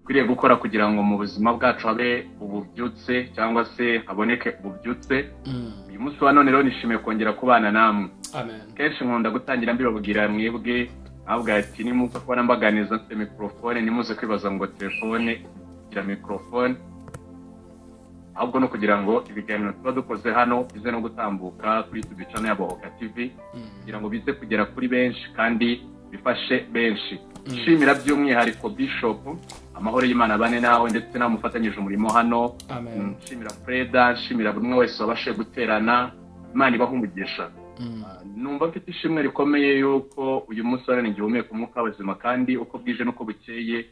kwiriye gukora kugira ngo mu buzima bwacu habe ububyutse cyangwa se haboneke ububyutse. Uyu munsi wa none rero nishimiye kongera kubana namwe. Amen. Kenshi nkunda gutangira mbibabwira mwebwe avuga ati nimuze kubona mbaganiza mfite microphone nimuze kwibaza ngo telefone gira microphone, ahubwo no kugira ngo ibiganiro tuba dukoze hano bize no gutambuka kuri YouTube channel ya Vuba TV kugira ngo bize kugera kuri benshi kandi bifashe benshi. Nshimira by'umwihariko Bishop, amahoro y'Imana bane nawe ndetse namufatanyije umurimo hano. Amen. Nshimira Freda, nshimira buri umwe wese wabashe guterana. Imana ibaha umugisha. Numva mfite ishimwe rikomeye yuko uyu munsi warane ngihumeka umwuka w'ubuzima kandi uko bwije nuko bukeye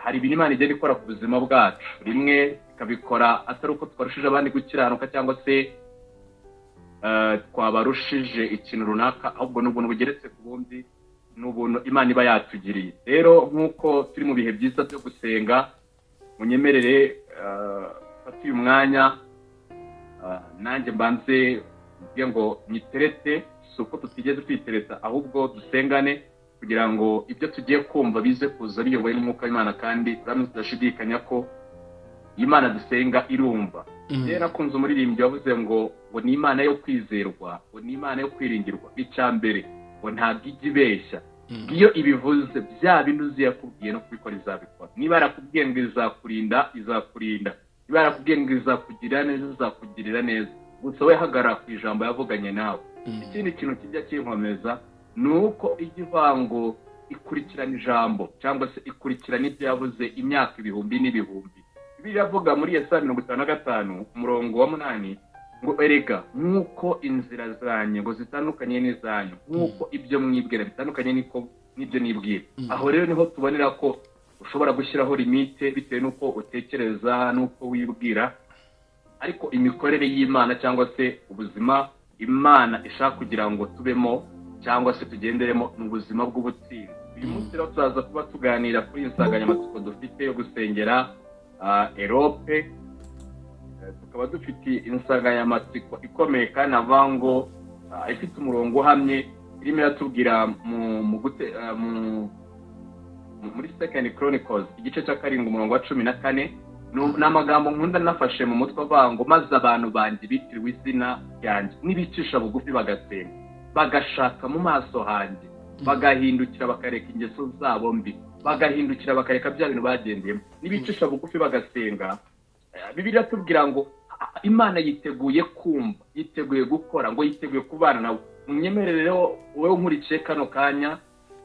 hari ibintu Imana igenda ikora ku buzima bwacu. Rimwe ikabikora atari uko twarushije abandi gukiranuka cyangwa se twabarushije ikintu runaka, ahubwo n'ubuntu bugeretse ku bundi, n'ubuntu Imana iba yatugiriye. Rero nk'uko turi mu bihe byiza byo gusenga, munyemerere fata uyu mwanya nanjye mbanze mvuge ngo nyiterete, si uko tutigeze twitereta ahubwo dusengane kugira ngo ibyo tugiye kumva bize kuza biyobowe n'umwuka w'Imana kandi tudashidikanya ko Imana dusenga irumva. Rero nakunze umuririmbyi wavuze ngo ni Imana yo kwizerwa, ngo ni Imana yo kwiringirwa. Icya mbere ngo ntabwo ijya ibeshya. Iyo ibivuze bya bintu uzi yakubwiye no kubikora izabikora. Niba yarakubwiye ngo izakurinda izakurinda, niba yarakubwiye ngo izakugirira neza izakugirira neza. Gusa we hagarara ku ijambo yavuganye nawe. Ikindi kintu kijya kinkomeza ni uko ijya ivango ikurikirana ijambo cyangwa se ikurikirana ibyo yavuze imyaka ibihumbi n'ibihumbi. Bibiliya avuga muri Yesaya 55 umurongo wa 8 ngo erega nk'uko inzira zanyu ngo zitandukanye n'izanyu, nk'uko ibyo mwibwira bitandukanye n'ibyo nibwira. Aho rero niho tubonera ko ushobora gushyiraho limite bitewe n'uko utekereza n'uko wibwira, ariko imikorere y'Imana cyangwa se ubuzima Imana ishaka kugira ngo tubemo cyangwa se tugenderemo mu buzima bw'ubutsinzi. Uyu munsi rero turaza kuba tuganira kuri insanganyamatsiko dufite yo gusengera Europe. Tukaba dufite insanganyamatsiko ikomeye kandi avango ifite umurongo uhamye, irimo iratubwira muri Second Chronicles igice cya 7 umurongo wa 14. N'amagambo nkunda nafashe mu mutwe avango maze abantu bandi bitiriwe izina ryanjye nibicisha bugufi bagasenga bagashaka mu maso hanjye bagahindukira bakareka ingeso zabo mbi, bagahindukira bakareka bya bintu bagendeyemo, nibicisha bugufi bagasenga. Bibiliya tubwira ngo Imana yiteguye kumva, yiteguye gukora, ngo yiteguye kubana nawe. Munyemerere wowe nkurikiye kano kanya,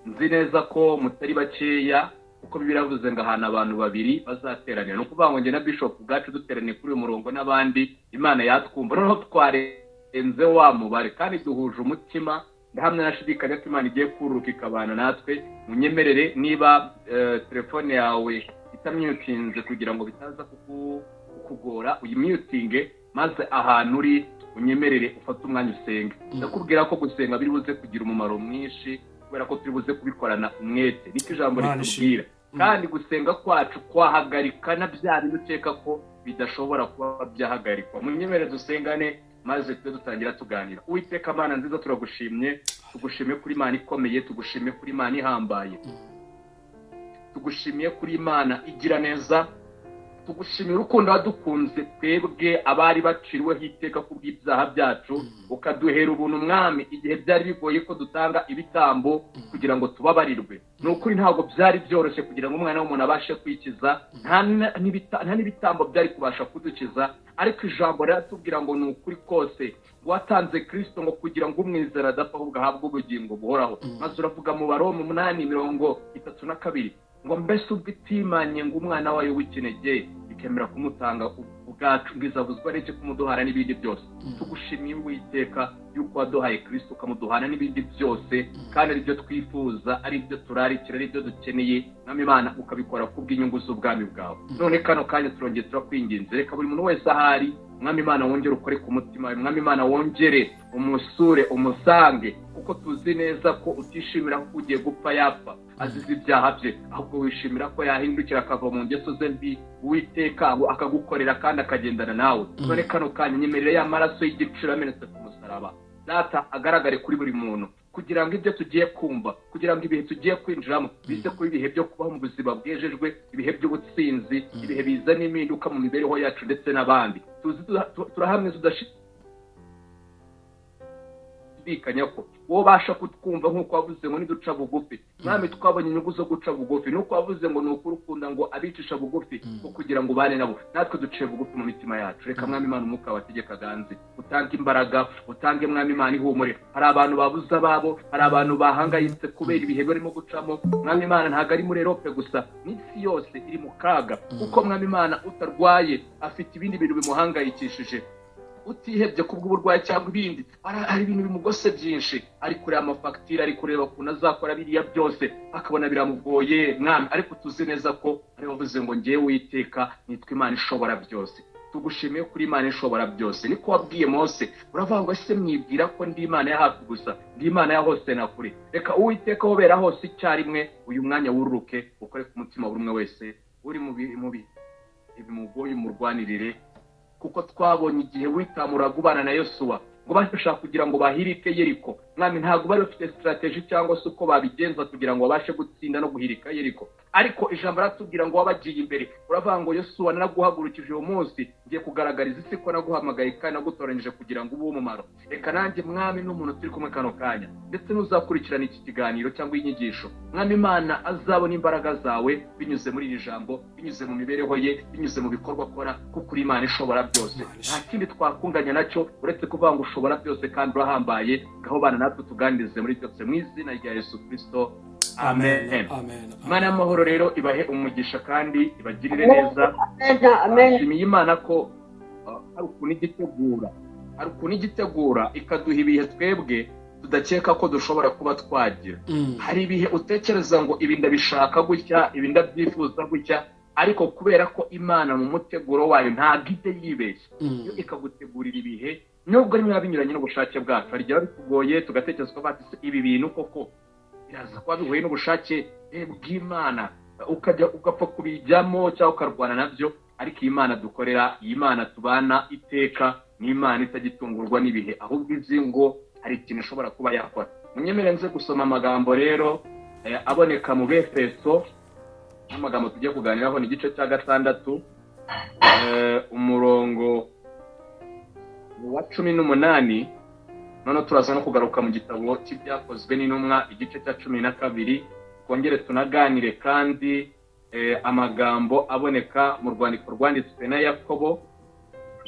nzi neza ko mutari bakeya kuko Bibiliya yavuze ngo ahantu abantu babiri bazateranira. No kuvuga ngo nge na Bishop ubwacu duterane kuri uyu murongo n'abandi, Imana yatwumva. Noneho twarenze wa mubare kandi duhuje umutima, ndahamya nashidikanya ko Imana igiye kururuka ikabana natwe. Munyemerere niba telefone yawe itamyutinze kugira ngo bitaza kugora uyimyutinge, maze ahantu uri unyemerere ufate umwanya usenge. Ndakubwira ko gusenga biri buze kugira umumaro mwinshi kubera ko turi buze kubikorana umwete, niko ijambo ritubwira. Kandi gusenga kwacu kwahagarika na bya bintu ukeka ko bidashobora kuba byahagarikwa. Munyemerere dusengane maze tujye dutangira tuganira. Uwiteka Mana nziza, turagushimye, tugushimiye kuri Imana ikomeye, tugushimiye kuri Imana ihambaye, tugushimiye kuri Imana igira neza, tugushimira urukundo wadukunze twebwe abari baciriweho iteka kubw'ibyaha byacu, ukaduhera ubuntu Mwami igihe byari bigoye ko dutanga ibitambo kugira ngo tubabarirwe. Nukuri ntabwo byari byoroshye kugira ngo umwana w'umuntu abashe kwikiza, nta n'ibitambo byari kubasha kudukiza, ariko ijambo riratubwira ngo ni ukuri kose watanze Kristo ngo kugira ngo umwizera adapfa ahubwo ahabwe ubugingo buhoraho. Maze uravuga mu Baroma 8:32 ngo mbese ubwitimanye ngo umwana wayo w'ikinege bikemera kumutanga ubwacu bwizavuzwa n'iki kumuduhana n'ibindi byose. Tugushimiye Uwiteka yuko waduhaye Kristo ukamuduhana n'ibindi byose, kandi ari byo twifuza, ari byo turarikira, ari byo dukeneye. Mwami Imana ukabikora kubw'inyungu z'ubwami bwawe. None kano kanya turongeye turakwinginze, reka buri muntu wese ahari Mwami Imana wongere ukore ku mutima wawe. Mwami Imana wongere umusure umusange, kuko tuzi neza ko utishimira ko ugiye gupfa yapfa azize ibyaha bye, ahubwo wishimira ko yahindukira akava mu ngeso ze mbi. Uwiteka akagukorera kandi akagendana nawe. None kano kanya nyemerera y'amaraso y'igiciro amenetse ku musaraba Data agaragare kuri buri muntu, kugira ngo ibyo tugiye kumva, kugira ngo ibihe tugiye kwinjiramo bize kuba ibihe byo kubaho mu buzima bwejejwe, ibihe by'ubutsinzi, ibihe bizana impinduka mu mibereho yacu ndetse n'abandi. Turahamwe tudashidikanya ko wowe ubasha kutwumva nk'uko wavuze ngo niduca bugufi. Mwami, twabonye inyungu zo guca bugufi, nuko wavuze ngo ni ukuri ukunda ngo abicisha bugufi ko kugira ngo ubane nabo. Natwe duciye bugufi mu mitima yacu. Reka Mwami Imana umwuka wategeka ganze, utange imbaraga, utange Mwami Imana ihumure. Hari abantu babuze ababo, hari abantu bahangayitse kubera ibihe barimo gucamo. Mwami Imana ntabwo ari muri Europe gusa, n'isi yose iri mu kaga, kuko Mwami Imana utarwaye afite ibindi bintu bimuhangayikishije. Utihebye kubw'uburwayi cyangwa ibindi, hari ibintu bimugose byinshi, ari kureba amafagitire, ari kureba ukuntu azakora biriya byose, akabona biramugoye. Mwami, ariko tuzi neza ko ari wavuze ngo ngewe Uwiteka nitwa Imana ishobora byose. Tugushimiye kuri Imana ishobora byose. Niko wabwiye Mose, uravuga ngo ese mwibwira ko ndi Imana ya hafi gusa, ndi Imana ya hose na kure. Reka Uwiteka wobera hose icyarimwe, uyu mwanya wururuke ukore ku mutima buri umwe wese uri mu bimugoye umurwanirire, kuko twabonye igihe witamuraga ubana na Yosuwa ngo bashaka kugira ngo bahirike Yeriko. Mwami, ntabwo bari bafite strategy cyangwa se uko babigenza kugira ngo babashe gutsinda no guhirika Yeriko, ariko ijambo ratubwira ngo wabagiye imbere. Uravuga ngo Yosuwa, naraguhagurukije uyu munsi, ngiye kugaragariza isi ko naguhamagaye kandi nagutoranyije kugira ngo ube umumaro. Reka nanjye Mwami n'umuntu turi kumwe kano kanya, ndetse n'uzakurikirana iki kiganiro cyangwa inyigisho, Mwami Imana azabona imbaraga zawe binyuze muri iri jambo, binyuze mu mibereho ye, binyuze mu bikorwa akora, kuko uri Imana ishobora byose. Nta kindi twakunganya nacyo uretse kuvuga ngo ushobora byose kandi urahambaye. Gaho bana natwe tuganirize muri byose mu izina rya Yesu Kristo, amen. Imana y'amahoro rero ibahe umugisha kandi ibagirire neza. Nshimiye Imana ko hari ukuntu igitegura ikaduha ibihe twebwe tudakeka ko dushobora kuba twagira. Hari ibihe utekereza ngo ibi ndabishaka gutya, ibi ndabyifuza gutya, ariko kubera ko Imana mu muteguro wayo ntabwo ijya yibeshya, yo ikagutegurira ibihe nubwo rimwe binyuranye n'ubushake bwacu. Hari igihe bitugoye tugatekereza ko bati ibi bintu koko biraza kuba bihuye n'ubushake bw'Imana, ugapfa kubijyamo cyangwa ukarwana nabyo. Ariko iyi Imana dukorera, iyi Imana tubana iteka, ni Imana itagitungurwa n'ibihe, ahubwo izi ngo hari ikintu ishobora kuba yakora. Munyemere nze gusoma amagambo rero aboneka mu Befeso. Amagambo tugiye kuganiraho ni igice cya 6 umurongo wa 18. None turaza no kugaruka mu gitabo cy'ibyakozwe n'intumwa igice cya 12, twongere tunaganire kandi amagambo aboneka mu rwandiko rwanditswe na Yakobo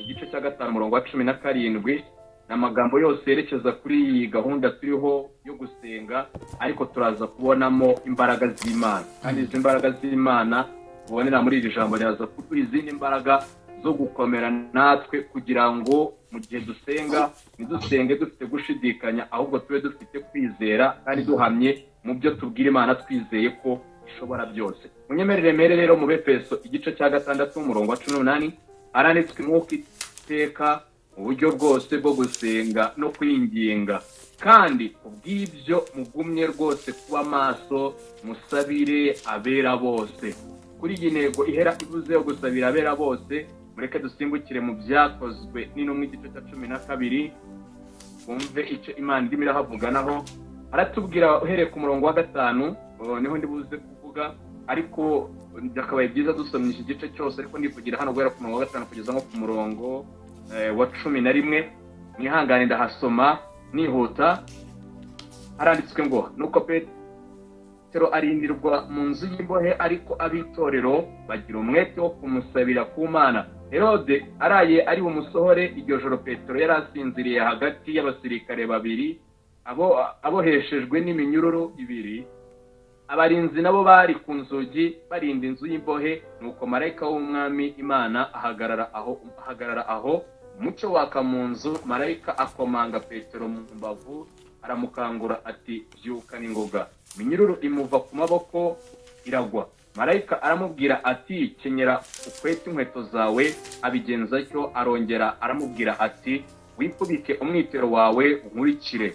igice cya 5 umurongo wa 17. N'amagambo yose yerekeza kuri iyi gahunda turiho yo gusenga, ariko turaza kubonamo imbaraga z'Imana, kandi izi mbaraga z'Imana tubonera muri iri jambo ryaza kuduha izindi mbaraga zo gukomera natwe, kugira ngo mu gihe dusenga ntidusenge dufite gushidikanya, ahubwo tube dufite kwizera kandi duhamye mu byo tubwira Imana, twizeye ko ishobora byose. Munyemerere rero mu Befeso igice cya 6 umurongo wa 18 aranditswe nk'uko iteka uburyo bwose bwo gusenga no kwinginga, kandi ubw'ibyo mugumye rwose kuba maso, musabire abera bose. Kuri iyi ntego ihera ivuze yo gusabira abera bose, mureke dusimbukire mu byakozwe n'intumwa igice cya 12, wumve icyo Imana irimo irahavuganaho. Aratubwira uhereye ku murongo wa 5, niho ndi buze kuvuga, ariko byakabaye byiza dusomye iki gice cyose, ariko ndivugira hano guhera ku murongo wa 5 kugeza nko ku murongo wa 11. Mwihangane ndahasoma nihuta. Haranditswe ngo, nuko Petero arindirwa mu nzu y'imbohe, ariko abitorero bagira umwete wo kumusabira ku Mana. Herode araye ari bumusohore, iryo joro Petero yari asinziriye hagati y'abasirikare babiri aboheshejwe n'iminyururu 2. Abarinzi nabo bari ku nzugi barinda inzu y'imbohe. Nuko marayika w'umwami Imana ahagarara aho umucyo waka mu nzu. Marayika akomanga Petero mu mbavu, aramukangura ati, byuka n'ingoga. Iminyururu imuva ku maboko iragwa. Marayika aramubwira ati, kenyera ukwete inkweto zawe. Abigenza cyo, arongera aramubwira ati, wipfubike umwitero wawe unkurikire.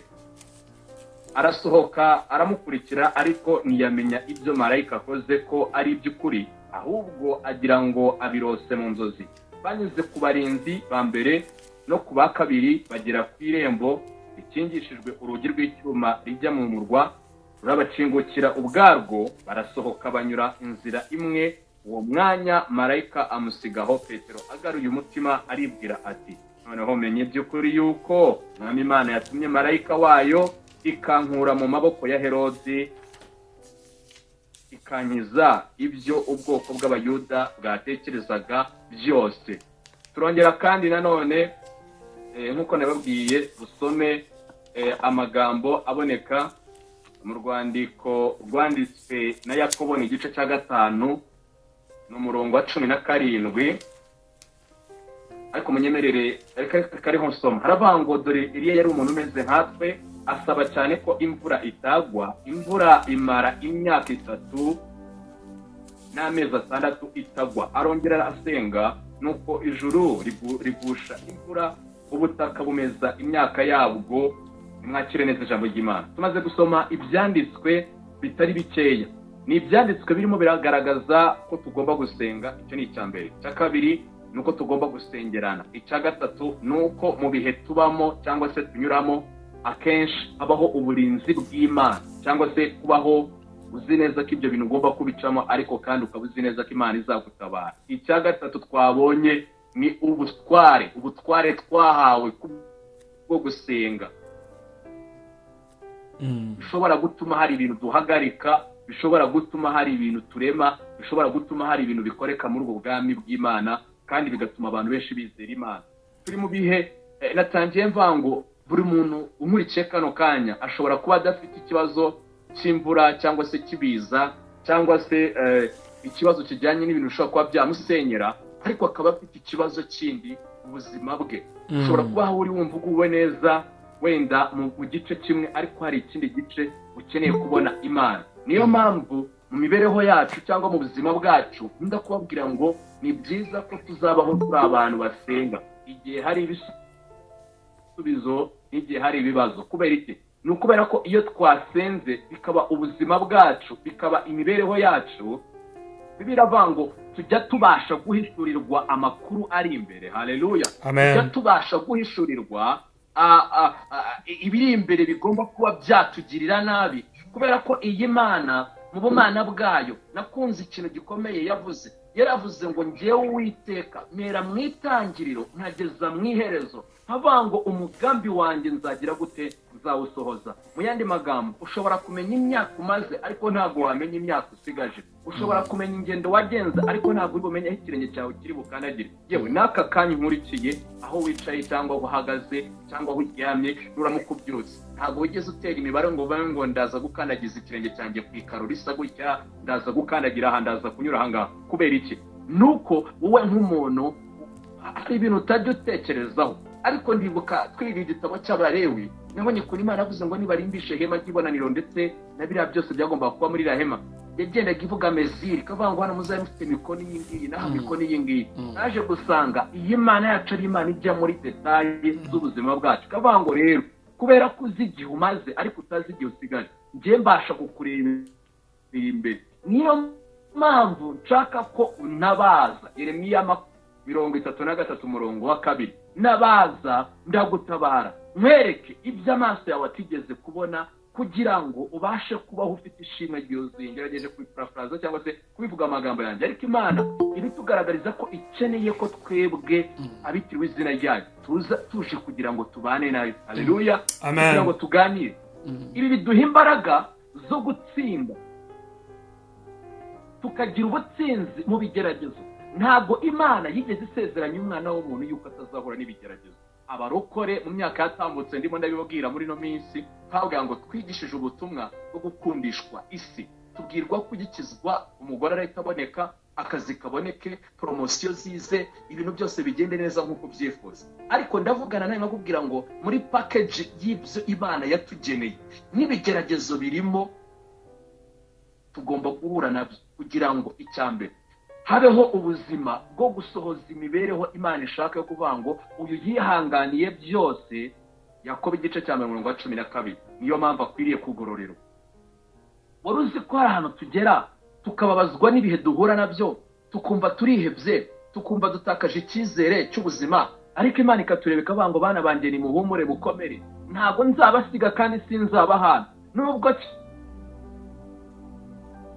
Arasohoka aramukurikira, ariko ntiyamenya ibyo marayika akoze ko ari iby'ukuri, ahubwo agira ngo abirose mu nzozi. Banyuze ku barinzi ba mbere no ku ba kabiri, bagera ku irembo ikingishijwe urugi rw'icyuma rijya mu murwa rurabacingukira ubwarwo, barasohoka banyura inzira imwe. Uwo mwanya marayika amusigaho. Petero agaruye umutima aribwira ati, noneho menye by'ukuri yuko Mwami Imana yatumye marayika wayo ikankura mu maboko ya Herodi, ikankiza ibyo ubwoko bw'Abayuda bwatekerezaga byose. Turongera kandi nanone nk'uko nababwiye dusome amagambo aboneka mu rwandiko rwanditswe na Yakobo ni igice cya 5 n'umurongo wa 17. Ariko munyemerere kariho nsoma. Haravuga ngo dore Eliya yari umuntu umeze nkatwe, asaba cyane ko imvura itagwa. Imvura imara imyaka 3 n'amezi 6 itagwa. Arongera asenga, nuko ijuru rigusha imvura, ubutaka bumeza imyaka yabwo. Mwakire neza ijambo ry'Imana. Tumaze gusoma ibyanditswe bitari bikeya. Ni ibyanditswe birimo biragaragaza ko tugomba gusenga. Icyo ni icyambere. Cya kabiri nuko tugomba gusengerana. Icya gatatu nuko mu bihe tubamo cyangwa se tunyuramo akenshi habaho uburinzi bw'Imana, cyangwa se kubaho uzi neza ko ibyo bintu ugomba kubicamo, ariko kandi ukaba uzi neza ko Imana izagutabara. Icya gatatu twabonye ni ubutware twahawe bwo gusenga. Bishobora gutuma hari ibintu duhagarika, bishobora gutuma hari ibintu turema, bishobora gutuma hari ibintu bikoreka muri ubwo bwami bw'Imana, kandi bigatuma abantu benshi bizera Imana. Turi mu bihe natangiye mvango buri muntu umurikiye kano kanya ashobora kuba adafite ikibazo cy'imvura cyangwa se kibiza cyangwa se ikibazo kijyanye n'ibintu bishobora kuba byamusenyera, ariko akaba afite ikibazo kindi mu buzima bwe. Ushobora kuba aho uri wumva uguwe neza wenda mu gice kimwe, ariko hari ikindi gice ukeneye kubona Imana. Niyo mpamvu mu mibereho yacu cyangwa mu buzima bwacu ndakubabwira ngo ni byiza ko tuzabaho turi abantu basenga igihe hari ibisubizo n'igihe hari ibibazo. Kubera iki? Ni ukubera ko iyo twasenze bikaba ubuzima bwacu, bikaba imibereho yacu, biravuga ngo tujya tubasha guhishurirwa amakuru ari imbere. Haleluya. Tujya tubasha guhishurirwa ibiri imbere bigomba kuba byatugirira nabi, kubera ko iyi Mana mu bumana bwayo nakunze ikintu gikomeye yavuze. Yaravuze ngo ngewe Uwiteka mera mu itangiriro nkageza mu iherezo, havuga ngo umugambi wanjye nzagira gute, nzawusohoza. Mu yandi magambo, ushobora kumenya imyaka umaze ariko ntabwo wamenya imyaka usigaje. Ushobora kumenya ingendo wagenza ariko ntabwo uri bumenye aho ikirenge cyawe kiri bukandagire. Yewe n'aka kanya nkurikiye aho wicaye cyangwa aho uhagaze cyangwa aho uryamye nuramukubyutse, ntabwo wigeze utera imibare ngo uvuge ngo ndaza gukandagiza ikirenge cyanjye ku ikaro risa gutya, ndaza gukandagira aha, ndaza kunyura aha ngaha. Kubera iki? Nuko wowe nk'umuntu hari ibintu utajya utekerezaho. Ariko ndibuka twiga igitabo cy'Abalewi, nabonye kuri Imana avuze ngo nibarimbishe ihema ry'ibonaniro ndetse na biriya byose byagomba kuba muri iriya hema. Yagendaga ivuga meziri, kavuga ngo hano muzabe mufite imikono iyi ngiyi n'aha imikono iyi ngiyi. Naje gusanga iyi Mana yacu ari Imana ijya muri detaye z'ubuzima bwacu. Kavuga ngo rero kubera ko uzi igihe umaze ariko utazi igihe usigaje, njye mbasha kukureba imbere. Niyo mpamvu nshaka ko unabaza. Yeremiya 33:2, nabaza ndagutabara, mwereke ibyo amaso yawe atigeze kubona, kugira ngo ubashe kubaho ufite ishimwe ryuzuye. Ngerageje kubiparaphraza cyangwa se kubivuga amagambo yanjye, ariko Imana iri tugaragariza ko ikeneye ko twebwe abitiriwe izina ryayo tuza tuje kugira ngo tubane nayo. Haleluya. Kugira ngo tuganire. Ibi biduha imbaraga zo gutsinda, tukagira ubutsinzi mu bigeragezo. Ntabwo Imana yigeze isezeranya umwana w'umuntu yuko atazahura n'ibigeragezo. Abarokore mu myaka yatambutse ndimo ndabibabwira muri no minsi, twavuga ngo twigishije ubutumwa bwo gukundishwa isi. Tubwirwa kugikizwa, umugore arahita aboneka, akazi kaboneke, promosiyo zize, ibintu byose bigende neza nk'uko byifuza. Ariko ndavugana nawe nkakubwira ngo muri package y'ibyo Imana yatugeneye n'ibigeragezo birimo, tugomba guhura nabyo kugira ngo icyambere habeho ubuzima bwo gusohoza imibereho Imana ishaka yo kuvuga ngo uyu yihanganiye byose. Yakobo igice cya 12. Niyo mpamvu akwiriye kugororerwa. Wari uzi ko hari ahantu tugera tukababazwa n'ibihe duhura nabyo, tukumva turihebye, tukumva dutakaje icyizere cy'ubuzima, ariko Imana ikatureba ikavuga ngo bana banjye ni muhumure mukomere, ntabwo nzabasiga kandi sinzabahana. Nubwo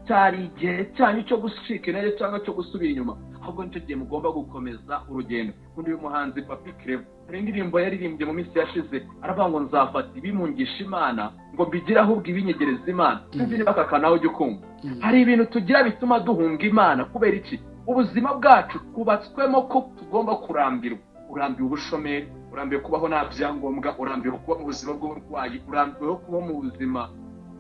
cyari igihe cyanyu cyo gushika intege cyangwa cyo gusubira inyuma, ahubwo nicyo gihe mugomba gukomeza urugendo. Uyu muhanzi Papi Clever hari indirimbo yaririmbye mu minsi yashize, aravuga ngo nzafata ibimungisha Imana ngo mbigire ahubwo ibinyegereza Imana. Sinzi bakaka nawe ujye ukumva. Hari ibintu tugira bituma duhunga Imana. Kubera iki? Ubuzima bwacu kubatswemo ko tugomba kurambirwa. Urambiwe ubushomeri, urambiwe kubaho nta byangombwa, urambiwe kuba mu buzima bw'uburwayi, urambiwe kuba mu buzima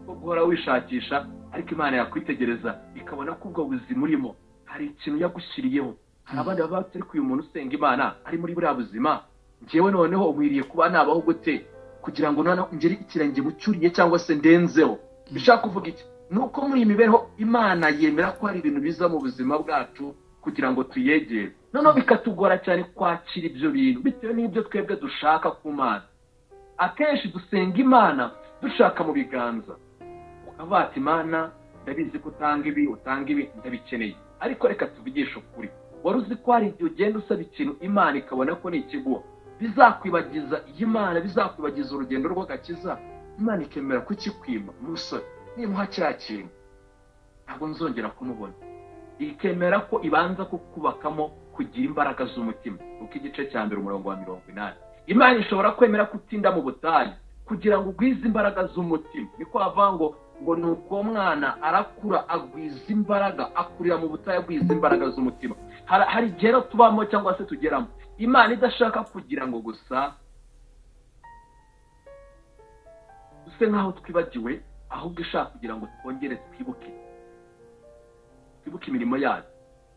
bwo guhora wishakisha. Ariko Imana yakwitegereza ikabona ko ubwo buzima urimo hari ikintu yagushyiriyeho. Hari abandi baba batari uyu muntu usenga Imana ari muri buriya buzima, njyewe noneho nkwiriye kuba nabaho gute kugira ngo noneho ngere ikirenge mucyuriye cyangwa se ndenzeho. Bishaka kuvuga iki? Nuko muri iyi mibereho Imana yemera ko hari ibintu biza mu buzima bwacu kugira ngo tuyegere, noneho bikatugora cyane kwakira ibyo bintu bitewe n'ibyo twebwe dushaka ku Mana. Akenshi dusenga Imana dushaka mu biganza, ukavuga ati Imana ndabizi ko utanga ibi ndabikeneye, ariko reka tuvugishe ukuri. Wari uzi ko hari igihe ugenda usaba ikintu Imana ikabona ko ni ikiguha, bizakwibagiza Imana, bizakwibagiza urugendo rw'agakiza, Imana ikemera kukikwima. Umusore nimuha cya kintu ntabwo nzongera kumubona, ikemera ko ibanza kukubakamo kugira imbaraga z'umutima. Uko igice cya mbere umurongo wa 80. Imana ishobora kwemera kutinda mu butayu kugira ngo ugwize imbaraga z'umutima. Niko havuga ngo nuko mwana arakura agwiza imbaraga, akurira mu butayu agwiza imbaraga z'umutima. Hari igihe tubamo cyangwa se tugeramo Imana idashaka kugira ngo gusa use nkaho twibagiwe, ahubwo ishaka kugira ngo twongere twibuke imirimo yayo.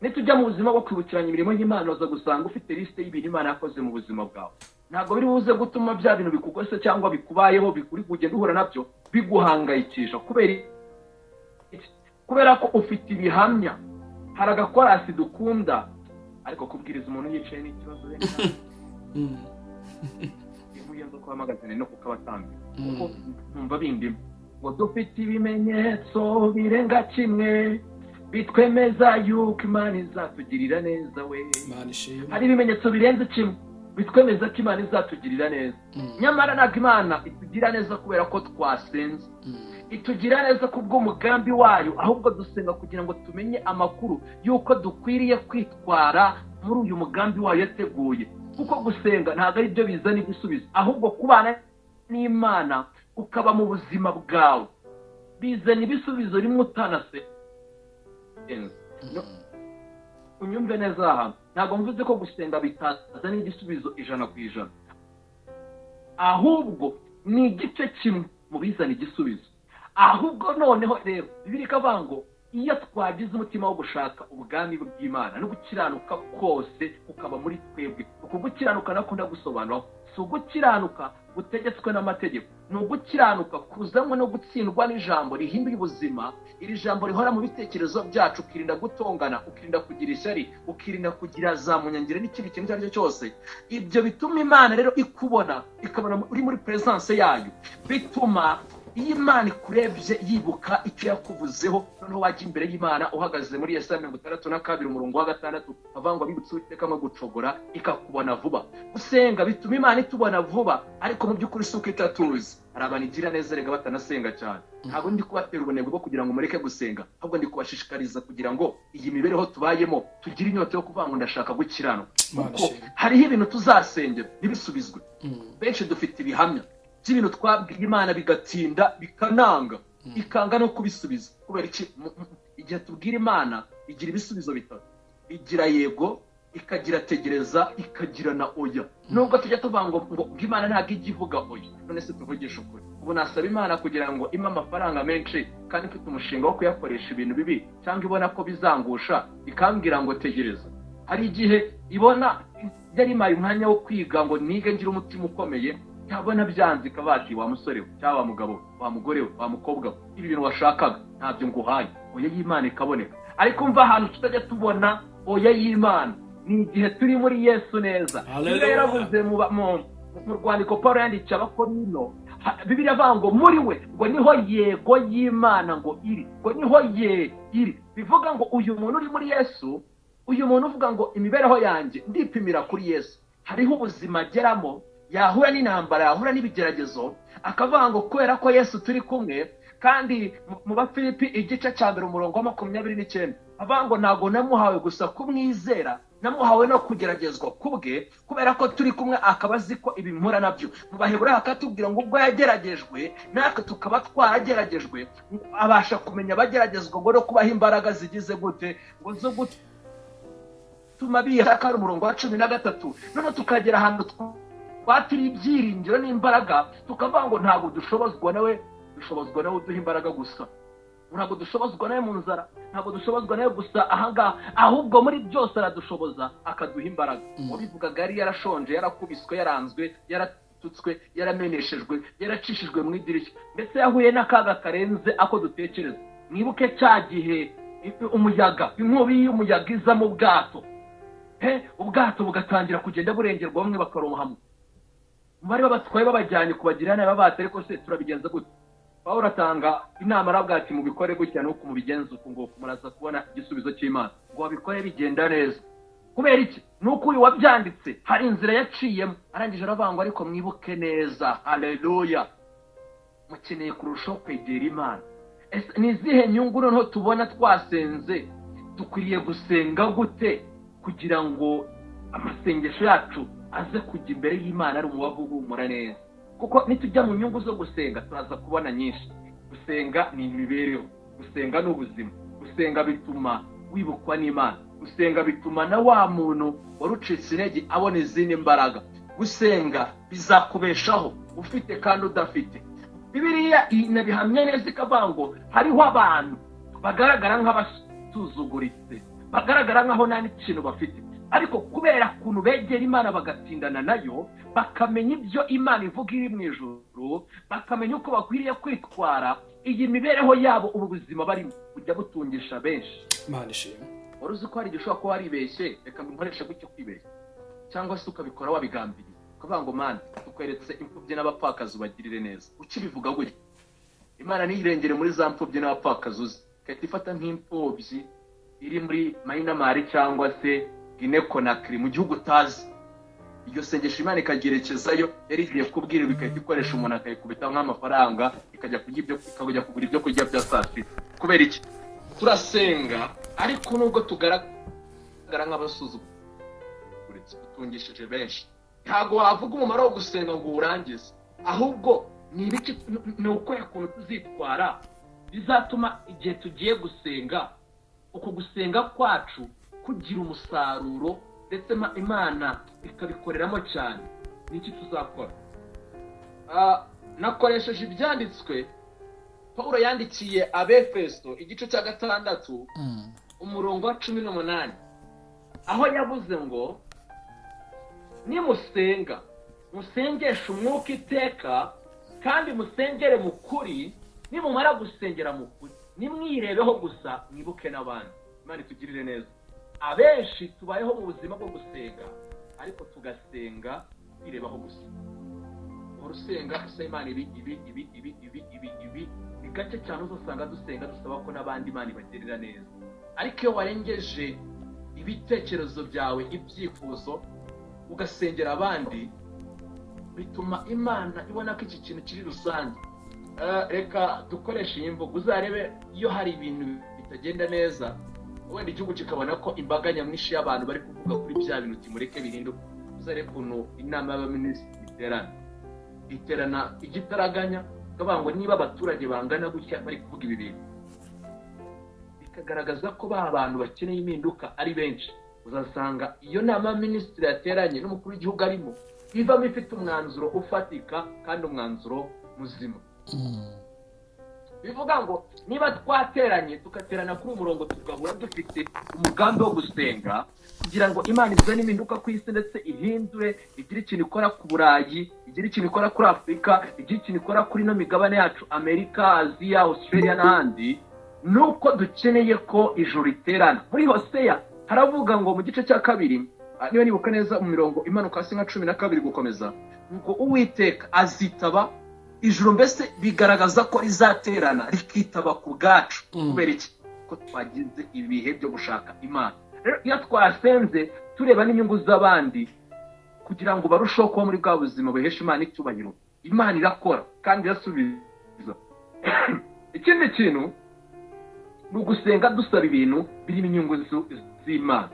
Nitujya mu buzima bwo kwibukiranya imirimo y'Imana, uza gusanga ufite liste y'ibintu Imana yakoze mu buzima bwawe. Ntabwo biri buze gutuma bya bintu bikugose cyangwa bikubayeho bikuri kugenda uhura nabyo biguhangayikisha. Kubera ko ufite ibihamya. Hari agakorasi dukunda, ariko kubwiriza umuntu yicaye n'ikibazo rero muyenzo kwa magazine no kukabatambira kuko numva bindimo ngo dufite ibimenyetso birenga kimwe bitwemeza yuko Imana izatugirira neza. We hari ibimenyetso birenze kimwe bitwemeza ko Imana izatugirira neza. Nyamara ntabwo Imana itugira neza kubera ko twasenze, itugira neza kubw'umugambi wayo, ahubwo dusenga kugira ngo tumenye amakuru yuko dukwiriye kwitwara muri uyu mugambi wayo yateguye. Kuko gusenga ntabwo ari byo bizana igisubizo, ahubwo kubana n'Imana ukaba mu buzima bwawe bizana ibisubizo rimwe utanasenze. Unyumve neza aha, ntabwo mvuze ko gusenga bitazana igisubizo 100%, ahubwo ni igice kimwe mu bizana igisubizo. Ahubwo noneho rero Bibiliya ikavuga ngo iyo twagize umutima wo gushaka ubwami bw'Imana no gukiranuka kose ukaba muri twebwe. Uko gukiranuka nakunda gusobanura si ugukiranuka gutegetswe n'amategeko, ni ugukiranuka kuzanwa no gutsindwa n'ijambo rihinduye ubuzima. Iri jambo rihora mu bitekerezo byacu, ukirinda gutongana, ukirinda kugira ishyari, ukirinda kugira za munyangire n'ikindi kintu icyo ari cyo cyose. Ibyo bituma Imana rero ikubona, ikabona uri muri presence yayo. Bituma iyo Imana ikurebye yibuka icyo yakuvuzeho, noneho wajya imbere y'Imana uhagaze muri Yesaya 62 umurongo wa 6 avuga ngo abibutse Uwiteka no gucogora ikakubona vuba. Gusenga bituma Imana itubona vuba, ariko mu by'ukuri suko itatuzi. Hari abantu igira neza rega batanasenga cyane. Ntabwo ndi kubatera ubunebwe bwo kugira ngo mureke gusenga, ahubwo ndi kubashishikariza kugira ngo iyi mibereho tubayemo tugire inyota yo kuvuga ngo ndashaka gukiranuka. Kuko hariho ibintu tuzasengera ntibisubizwe. Benshi dufite ibihamya by'ibintu twabwiye Imana bigatinda bikananga, ikanga no kubisubiza. Kubera iki? Igihe tubwira Imana igira ibisubizo bitatu: igira yego, ikagira tegereza, ikagira na oya. Nubwo tujya tuvuga ngo Imana ntabwo ijya ivuga oya, none se tuvugisha ukuri. Ubu nasaba Imana kugira ngo impe amafaranga menshi kandi mfite umushinga wo kuyakoresha ibintu bibi, cyangwa ibona ko bizangusha ikambwira ngo tegereza. Hari igihe ibona yari imaye umwanya wo kwiga ngo nige ngira umutima ukomeye, yabona byanze ikabati wa musore we cyangwa wa mugabo wa mugore we wa mukobwa we, ibi bintu washakaga ntabyo nguhaye. Oya y'Imana ikaboneka. Ariko mva ahantu tutajya tubona oya y'Imana ni igihe turi muri Yesu neza. Bibiliya yaravuze mu rwandiko Paulo yandikiye Abakorino, Bibiliya avuga ngo muri we ngo niho yego y'Imana ngo iri, ngo niho iri. Bivuga ngo uyu muntu uri muri Yesu, uyu muntu uvuga ngo imibereho yanjye ndipimira kuri Yesu, hariho ubuzima ageramo, yahura n'intambara, yahura n'ibigeragezo, akavuga ngo kubera ko Yesu turi kumwe. Kandi mu Bafilipi igice cya 1 umurongo wa 29 avuga ngo ntago namuhawe gusa kumwizera, namuhawe no kugeragezwa kubwe, kubera ko turi kumwe akaba azi ko ibimpura nabyo. Mu Baheburayo akatubwira ngo ubwo yageragejwe natwe tukaba twarageragejwe, abasha kumenya abageragezwa ngo no kubaha imbaraga zigize gute ngo zo gutuma bihaka. Umurongo wa 13 none tukagera ahantu twatiri ibyiringiro n'imbaraga, tukavuga ngo ntabwo dushobozwa nawe uduha imbaraga gusa, ntabwo dushobozwa nawe mu nzara, ntabwo dushobozwa nawe gusa ahangaha, ahubwo muri byose aradushoboza akaduha imbaraga. Wabivugaga yari yarashonje, yarakubiswe, yaranzwe, yaratutswe, yarameneshejwe, yaracishijwe mu idirishya, ndetse yahuye n'akaga karenze ako dutekereza. Mwibuke cya gihe umuyaga, inkubi y'umuyaga iza mu bwato, ubwato bugatangira kugenda burengerwa, bamwe bakaroha hamwe, bari babatwaye babajyanye kubagira nabi babate. Ariko se turabigenza gute? Pawulo atanga inama aravuga ati mubikore gutya nuko mubigenza uko ngo muraza kubona igisubizo cy'Imana, ngo babikore bigenda neza. Kubera iki? Nuko uyu wabyanditse hari inzira yaciyemo, arangije aravangwa. Ariko mwibuke neza, haleluya, mukeneye kurushaho kwegera Imana. Ni izihe nyungu noneho tubona twasenze? Dukwiriye gusenga gute kugira ngo amasengesho yacu aze kujya imbere y'Imana ari umubavu uhumura neza? Kuko nitujya mu nyungu zo gusenga turaza kubona nyinshi. Gusenga ni imibereho, gusenga ni ubuzima, gusenga bituma wibukwa n'Imana, gusenga bituma na wa muntu warucitse intege abona izindi mbaraga, gusenga bizakubeshaho ufite kandi udafite. Bibiliya inabihamya neza ikavuga ngo hariho abantu bagaragara nk'abasuzuguritse, bagaragara nk'aho nta n'ikintu bafite, ariko kubera kuntu begera Imana bagatindana nayo, bakamenya ibyo Imana ivuga iri mu ijuru, bakamenya uko bakwiriye kwitwara, iyi mibereho yabo, ubu buzima barimo bujya butungisha benshi. Imana ishimwe. Wari uzi ko hari igihe ushobora kuba waribeshye, reka nkoreshe gutyo kwibeshya, cyangwa se ukabikora wabigambiriye, ukavuga ngo Mana tukweretse imfubyi n'abapfakazi ubagirire neza. Ukibivuga gutya, Imana niyirengere muri za mfubyi n'abapfakazi uzi, ikahita ifata nk'imfubyi iri muri Mayinamari cyangwa se Guinea-Conakry mu gihugu utazi. Iryo sengesho Imana ikagerekezayo, yari igiye kubwira bikahita ikoresha umuntu akayikubita nk'amafaranga, ikajya kugura ibyo kurya bya saa sita. Kubera iki? Turasenga ariko nubwo tugaragara nk'abasuzuguritse, tutungishije benshi. Ntabwo wavuga umumaro wo gusenga ngo urangize, ahubwo ni uko yakuntu tuzitwara bizatuma igihe tugiye gusenga, uko gusenga kwacu kugira umusaruro, ndetse Imana ikabikoreramo cyane. Niki tuzakora? Nakoresheje ibyanditswe Pawulo yandikiye Abefeso igice cya 6 umurongo wa 18, aho yavuze ngo nimusenga musengeshe umwuka iteka, kandi musengere mu kuri, nimumara gusengera mu kuri nimwirebeho gusa, mwibuke n'abandi. Imana itugirire neza. Abenshi tubayeho mu buzima bwo gusenga, ariko tugasenga twirebaho gusa. Urusenga gusa Imana ibi ni gake cyane uzasanga dusenga dusaba ko n'abandi Imana ibagirira neza. Ariko iyo warengeje ibitekerezo byawe, ibyifuzo, ugasengera abandi, bituma Imana ibona ko iki kintu kiri rusange. Reka dukoreshe iyi mvugo, uzarebe iyo hari ibintu bitagenda neza, wenda igihugu kikabona ko imbaga nyamwinshi y'abantu bari kuvuga kuri bya bintu timureke bihinduka, uzarebe kuntu inama y'abaminisitiri iterana igitaraganya, kavuga ngo niba abaturage bangana gutya bari kuvuga ibi bintu, bikagaragaza ko ba bantu bakeneye impinduka ari benshi. Uzasanga iyo nama y'abaminisitiri yateranye n'umukuru w'igihugu arimo, ivamo ifite umwanzuro ufatika kandi umwanzuro muzima. Bivuga ngo niba twateranye tugaterana kuri umurongo, tugahura dufite umugambi wo gusenga kugira ngo Imana izane impinduka ku isi, ndetse ihindure, igire ikintu ikora ku Burayi, igire ikintu ikora kuri Afurika, igire ikintu ikora kuri no migabane yacu, Amerika, Aziya, Australia n'ahandi, nuko dukeneye ko ijuru riterana. Muri Hoseya haravuga ngo mu gice cya 2, niba nibuka neza mu mirongo imanuka hasi nka 12 gukomeza, ngo Uwiteka azitaba ijuru, mbese bigaragaza ko rizaterana rikitaba ku bwacu. Kubera iki? Ko twagize ibihe byo gushaka Imana. Rero iyo twasenze tureba n'inyungu z'abandi, kugira ngo barusheho kuba muri bwa buzima buhesha Imana icyubahiro. Imana irakora kandi irasubiza. Ikindi kintu ni ugusenga dusaba ibintu birimo inyungu z'Imana.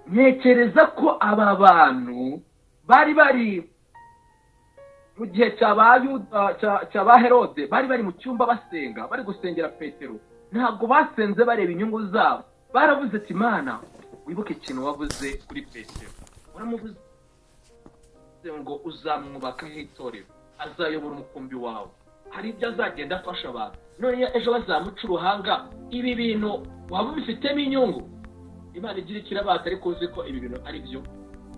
Ntekereza ko aba bantu bari mu gihe cya Herode, bari mu cyumba basenga, bari gusengera Petero. Ntabwo basenze bareba inyungu zabo. Baravuze ati Imana, wibuke ikintu wavuze kuri Petero. Uramuvuze ngo uzamwubakaho itorero, azayobora umukumbi wawe, hari ibyo azagenda afasha abantu. None ejo bazamuca uruhanga, ibi bintu waba ubifitemo inyungu. Imana igira ikirabata ariko uzi ko ibi bintu ari byo.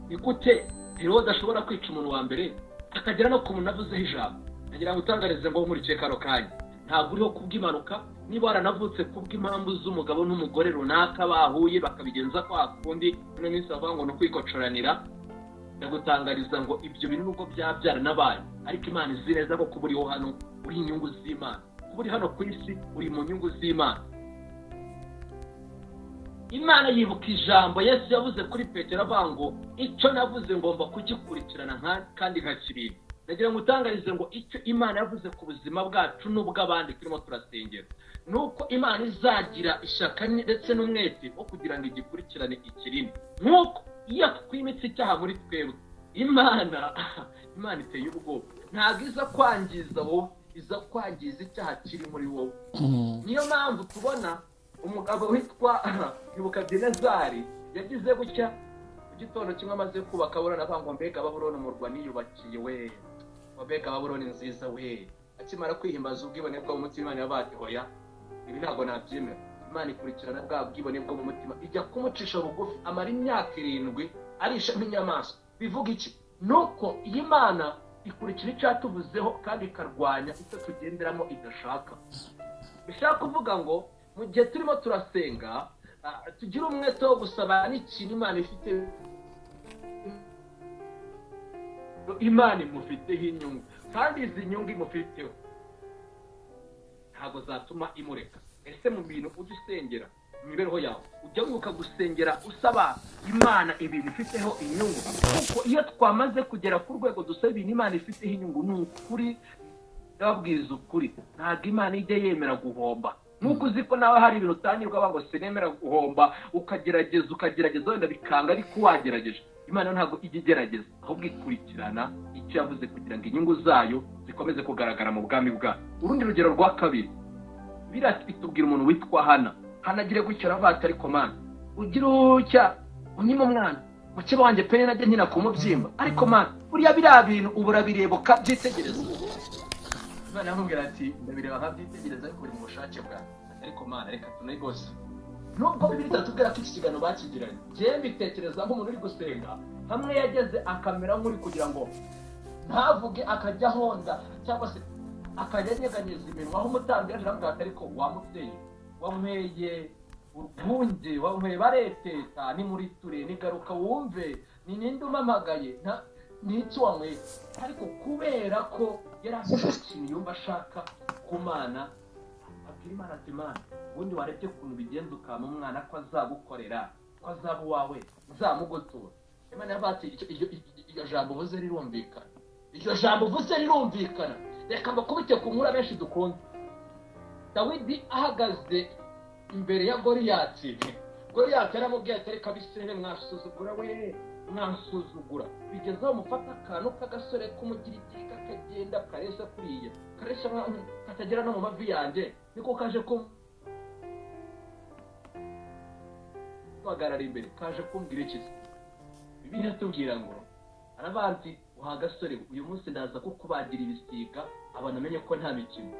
Ni gute Herode ashobora kwica umuntu wa mbere akagera no ku muntu avuzeho ijambo? Nagira ngo utangarize ngo nkurikiye kano kanya, ntabwo uriho kubw'impanuka. Niba waranavutse kubw'impamvu z'umugabo n'umugore runaka bahuye bakabigenza kwa kundi ino minsi bavuga ngo ni ukwikocoranira, ndagutangariza ngo ibyo bintu nubwo byabyara n'abantu, ariko Imana izi neza ko kuba uriho hano uri inyungu z'Imana. Kuba uri hano ku isi uri mu nyungu z'Imana. Imana yibuka ijambo Yesu yavuze kuri Petero avuga ngo icyo navuze ngomba kugikurikirana kandi nkakirinda. Nagira ngo utangarize ngo icyo Imana yavuze ku buzima bwacu n'ubw'abandi turimo turasengera, nuko Imana izagira ishyaka ndetse n'umwete wo kugira ngo igikurikirane ikirinde. Nuko iyo twimitse icyaha muri twebwe, Imana iteye ubwoba. Ntabwo iza kwangiza wowe, iza kwangiza icyaha kiri muri wowe. Niyo mpamvu tubona umugabo witwa Nebukadinezari yagize gutya mu gitondo kimwe amaze kubaka Babuloni, avuga ngo mbega Babuloni umurwa niyubakiye we, mbega Babuloni nziza we. Akimara kwihimbaza ubwibone bwo mu mutima, Imana yabaye hoya, ibi ntabwo nabyemera. Imana ikurikirana bwa bwibone bwo mu mutima, ijya kumucisha bugufi, amara imyaka 7 arisha nk'inyamaswa. Bivuga iki? Nuko iyi Imana ikurikira icyatuvuzeho kandi ikarwanya icyo tugenderamo idashaka. Bishaka kuvuga ngo mu gihe turimo turasenga, tugira umwete wo gusaba n'ikintu Imana ifite. Imana imufiteho inyungu, kandi izi nyungu imufiteho ntabwo zatuma imureka. Ese mu bintu ujya usengera mu mibereho yawe, ujya wibuka gusengera usaba Imana ibintu ifiteho inyungu. Kuko iyo twamaze kugera ku rwego dusaba ibintu Imana ifiteho inyungu, ni ukuri ndababwiza ukuri, ntabwo Imana ijya yemera guhomba. Nuko uzi ko nawe hari ibintu utangirwa ngo sinemera guhomba, ukagerageza wenda bikanga, ariko wagerageje. Imana ntabwo ijya igerageza, ahubwo ikurikirana icyo yavuze kugira ngo inyungu zayo zikomeze kugaragara mu bwami bwayo. Urundi rugero rwa kabiri, biratubwira umuntu witwa Hana. Hana agiye gukira avata, ariko Mana ugira ucya unyima umwana mukeba wanjye pe najya nkina ku mubyimba, ariko Mana buriya biriya bintu ubura bireba ukabyitegereza. Imana yamubwira ati ndabireba nkabyitegereza, ariko buri mu bushake bwawe. Ariko Mana reka tunayigose. Nubwo Bibiliya itatubwira ko iki kiganiro bakigiranye, njyewe mbitekereza nk'umuntu uri gusenga, hamwe yageze akamera nk'uri kugira ngo ntavuge akajya honda cyangwa se akajya anyeganyeza iminwa, aho umutambyi yaje aramubwira ati ariko wamuteye, wamweye urwunge, wamweye bareteta, ni muri ture nigaruka wumve ni ninde umamagaye, n'icyo wamweye. Ariko kubera ko yari afite ikintu yumva ashaka ku Mana, abwira Imana ati Mana ubundi warebye ukuntu bigenza ukama umwana ko azagukorera, ko azaba uwawe, nzamugotora. Imana yavuze iryo jambo uvuze rirumvikana, iryo jambo uvuze rirumvikana. Reka mbakubite ku nkuru benshi dukunda. Dawidi ahagaze imbere ya Goliyati, Goliyati yaramubwiye ati reka bisene mwasuzugura we, mwansuzugura. Bigezeho mufata akantu k'agasore k'umugirigiri kakagenda kareshya kuriya, kareshya katagera no mu mavi yanjye, niko kaje bagarara imbere, kaje kumbwira iki? Bibiliya tubwira ngo arabanzi uha gasore, uyu munsi ndaza kukubagira ibisiga abantu amenye ko nta mikino.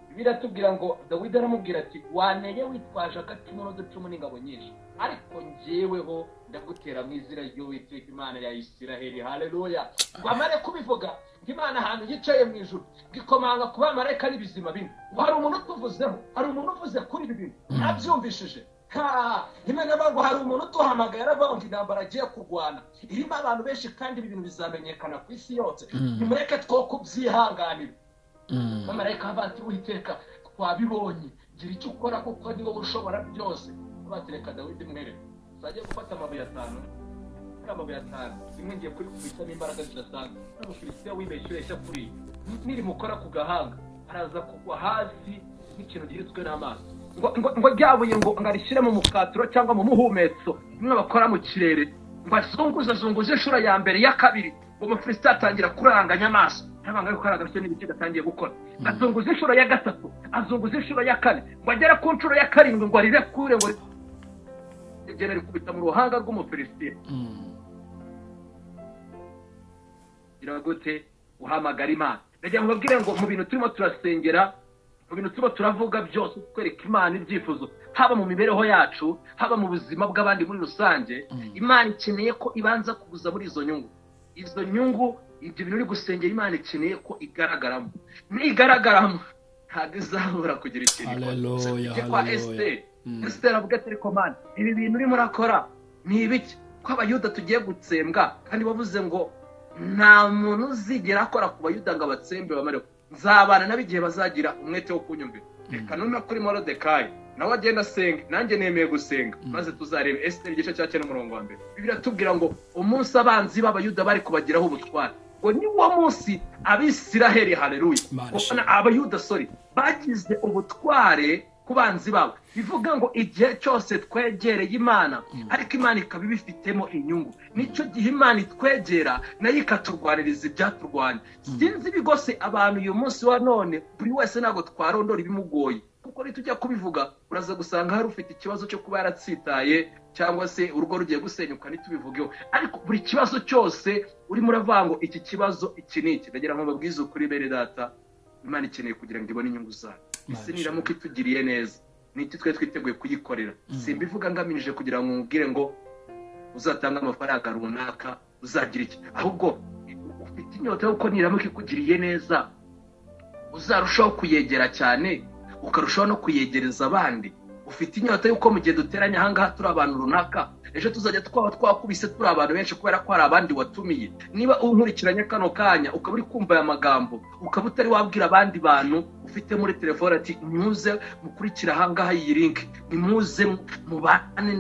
Bibiliya tubwira ngo Dawidi aramubwira ati waneye witwaje agacumu n'uducumu n'ingabo nyinshi, ariko njyeweho ndagutera mu izina ry'Uwiteka Imana ya Isiraheli. Haleluya. Ngo amare kubivuga ngo Imana ahantu yicaye mu ijuru gikomanga kuba marayika n'ibizima bimwe. Ngo hari umuntu utuvuzeho, hari umuntu uvuze kuri ibi bintu ntabyumvishije. Imana ngo hari umuntu utuhamagaye aravuga ngo intambara agiye kurwana irimo abantu benshi kandi ibi bintu bizamenyekana ku isi yose, nimureke two kubyihanganira. Amarayika bati Uwiteka twabibonye, gira icyo ukora kuko ni wowe ushobora byose. Batereka Dawidi mwere, uzajya gufata amabuye 5 amabuye atanu rimwe ngiye kuri kubisamo imbaraga zidasanzwe n'umufilisitiya wibeshyuresha kuri nirimukora ku gahanga araza kugwa hasi nk'ikintu gihitswe n'amaso ngo ryabuye ngo ngarishyire mu mukaturo cyangwa mu muhumetso bimwe bakora mu kirere ngo azunguze inshuro ya mbere ya kabiri ngo umufilisitiya atangira kuranganya amaso ntabanga yuko aragarutse n'ibiki gatangiye gukora azunguze inshuro ya gatatu azunguze inshuro ya kane ngo agere ku nshuro ya karindwi ngo arirekure ngo rigere rikubita mu ruhanga rw'umufilisitiya iragute uhamagara Imana ndagira ngo babwire ngo mu bintu turimo turasengera mu bintu turimo turavuga byose twereka Imana ibyifuzo haba mu mibereho yacu haba mu buzima bw'abandi muri rusange Imana ikeneye ko ibanza kuguza muri izo nyungu ibyo bintu uri gusengera Imana ikeneye ko igaragaramo nigaragaramo ntabwo izabura kugira ikintu ikora Esther avuga ati ariko Mana ibi bintu urimo urakora ni ibiki ko abayuda tugiye gutsembwa kandi bavuze ngo nta muntu uzigera akora ku bayuda ngo abatsembe bamareho nzabana nabo igihe bazagira umwete wo kunyumvira reka none kuri Morodekayi nawe agenda asenga nanjye nemeye gusenga maze tuzarebe Esther igice cya 9 umurongo wa mbere Bibiliya tubwira ngo umunsi abanzi b'abayuda bari kubagiraho ubutware ngo ni wo munsi abisiraheli haleluya abayuda bagize ubutware ku banzi babo bivuga ngo igihe cyose twegereye Imana ariko Imana ikaba ibifitemo inyungu nicyo gihe Imana itwegera nayo ikaturwaniriza ibyaturwanya sinzi bigose abantu uyu munsi wa none buri wese ntago twarondora ibimugoye kuko tujya kubivuga uraza gusanga hari ufite ikibazo cyo kuba yaratsitaye cyangwa se urugo rugiye gusenyuka ntitubivugeho ariko buri kibazo cyose urimo uravuga ngo iki kibazo iki niki ndagira ngo babwize ukuri bere data Imana ikeneye kugira ngo ibone inyungu zayo ese niramuka itugiriye neza niki twe twiteguye kuyikorera simbivuga ngaminije kugira ngo ngubwire ngo uzatanga amafaranga runaka uzagira iki ahubwo ufite inyota yuko niramuka ikugiriye neza uzarushaho kuyegera cyane ukarushaho no kuyegereza abandi ufite inyota yuko mu gihe duteranya ahangaha turi abantu runaka ejo tuzajya twakubise turi abantu benshi kubera ko hari abandi watumiye niba unkurikiranye kano kanya ukaba uri kumva aya magambo ukaba utari wabwira abandi bantu ufite muri telefone ati muze mukurikira ahangaha iyi link nimuze mubane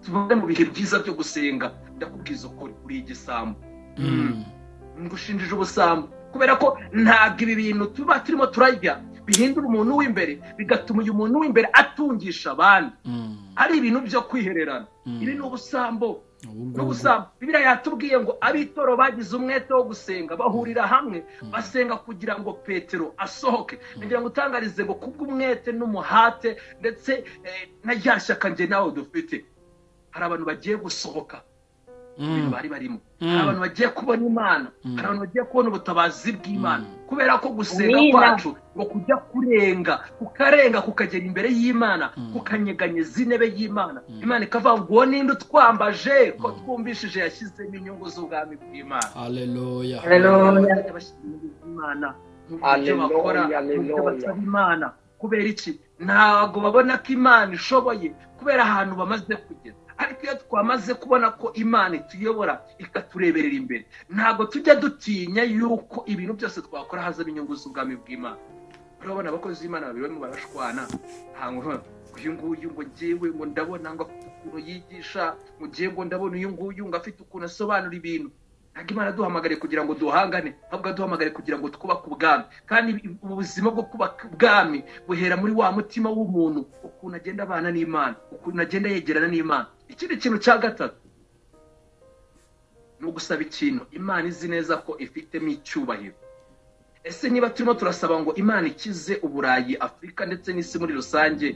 tubone mu bihe byiza byo gusenga ndakubwiza ukuri uri igisambo ngushinjije ubusambo kubera ko ntabwo ibi bintu tuba turimo turarya bihindura umuntu w'imbere bigatuma uyu muntu w'imbere atungisha abandi ari ibintu byo kwihererana ibi ni ubusambo Bibiliya yatubwiye ngo abitoro bagize umwete wo gusenga bahurira hamwe basenga kugira ngo Petero asohoke kugira ngo utangarize ngo kubw'umwete n'umuhate ndetse na ryashyaka nge nawe dufite hari abantu bagiye gusohoka ibintu bari barimo hari abantu bagiye kubona Imana hari abantu bagiye kubona ubutabazi bw'Imana kubera ko gusenga kwacu ngo kujya kukarenga kukagera imbere y'Imana kukanyeganyeza intebe y'Imana Imana ikavuga ngo ninde utwambaje ko twumvishije yashyizemo inyungu z'ubwami bw'Imana haleluya Imana bakora basaba Imana kubera iki ntago babona ko Imana ishoboye kubera ahantu bamaze kugera ariko iyo twamaze kubona ko Imana ituyobora ikatureberera imbere ntago tujya dutinya yuko ibintu byose twakora hazamo inyungu z'ubwami bw'Imana urabona abakozi b'Imana babiri barimo barashwana ntango uyu nguyu ngo ngewe ngo ndabona ngo afite ukuntu yigisha ngo ngewe ngo ndabona uyu nguyu ngo afite ukuntu asobanura ibintu ntabwo Imana duhamagare kugira ngo duhangane ahubwo duhamagare kugira ngo twubake ubwami kandi ubuzima bwo kubaka ubwami buhera muri wa mutima w'umuntu ukuntu agenda abana n'Imana ukuntu agenda yegerana n'Imana ikindi kintu cya gatatu ni ugusaba ikintu Imana izi neza ko ifitemo icyubahiro ese niba turimo turasaba ngo Imana ikize Uburayi Afurika ndetse n'isi muri rusange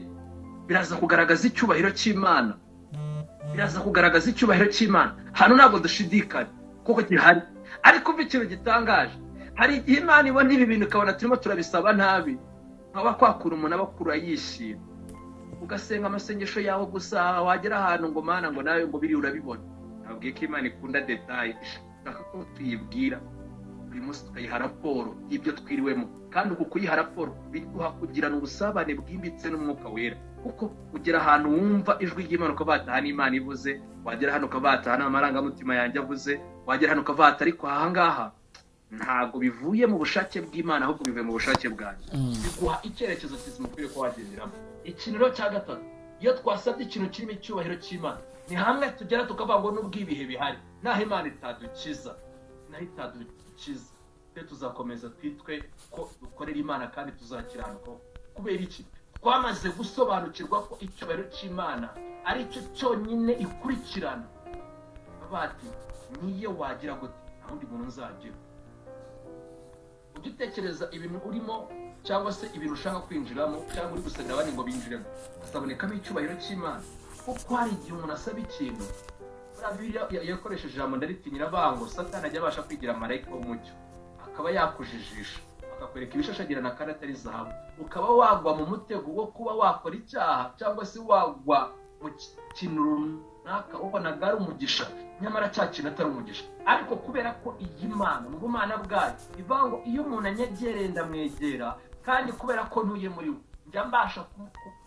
biraza kugaragaza icyubahiro cy'Imana hano ntabwo dushidikanya kuko gihari ariko umva ikintu gitangaje hari igihe Imana ibona ibi bintu ukabona turimo turabisaba nabi nkaba kwakura umuntu abakura yishima ugasenga amasengesho yawe gusa wagera ahantu ngo Mana ngo nawe ngo biri urabibona nabwiye ko Imana ikunda detail ishaka ko tuyibwira buri munsi tukayiha raporo y'ibyo twiriwemo kandi uku kuyiha raporo biduha kugirana ubusabane bwimbitse n'umwuka wera kuko ugera ahantu wumva ijwi ry'Imana ukabataha n'Imana ivuze wagera hano ukabataha n'amarangamutima yanjye avuze wagera hano ukavata ariko ahangaha ntago bivuye mu bushake bw'Imana ahubwo bivuye mu bushake bwanjye biguha icyerekezo kizima kuri ko wagenderamo ikiniro cya gatatu iyo twasabye ikintu kirimo icyubahiro cy'Imana ni hamwe tugera tukavuga ngo nubwo ibihe bihari naho Imana itadukiza twe tuzakomeza twitwe ko dukorera Imana kandi tuzakiranuka. Kubera iki? Twamaze gusobanukirwa ko icyubahiro cy'Imana ari cyo cyonyine ikurikirana. Bati niyo wagira gute nta wundi muntu nzagira. Ujye utekereza ibintu urimo cyangwa se ibintu ushaka kwinjiramo cyangwa uri gusabira abandi ngo binjiremo, hazabonekamo icyubahiro cy'Imana. Kuko hari igihe umuntu asaba ikintu, Bibiliya yakoresheje ijambo ndaritinyira bango Satani ajya abasha kwigira marayika w'umucyo akaba yakujijisha akakwereka ibishashagirana kandi atari zahabu, ukaba wagwa mu mutego wo kuba wakora icyaha cyangwa se wagwa mu kintu runaka ubonaga ari umugisha nyamara cya kintu atari umugisha. Ariko kubera ko iyi Mana mu bumana bwayo ivuga ngo iyo umuntu anyegereye ndamwegera, kandi kubera ko ntuye muri we njya mbasha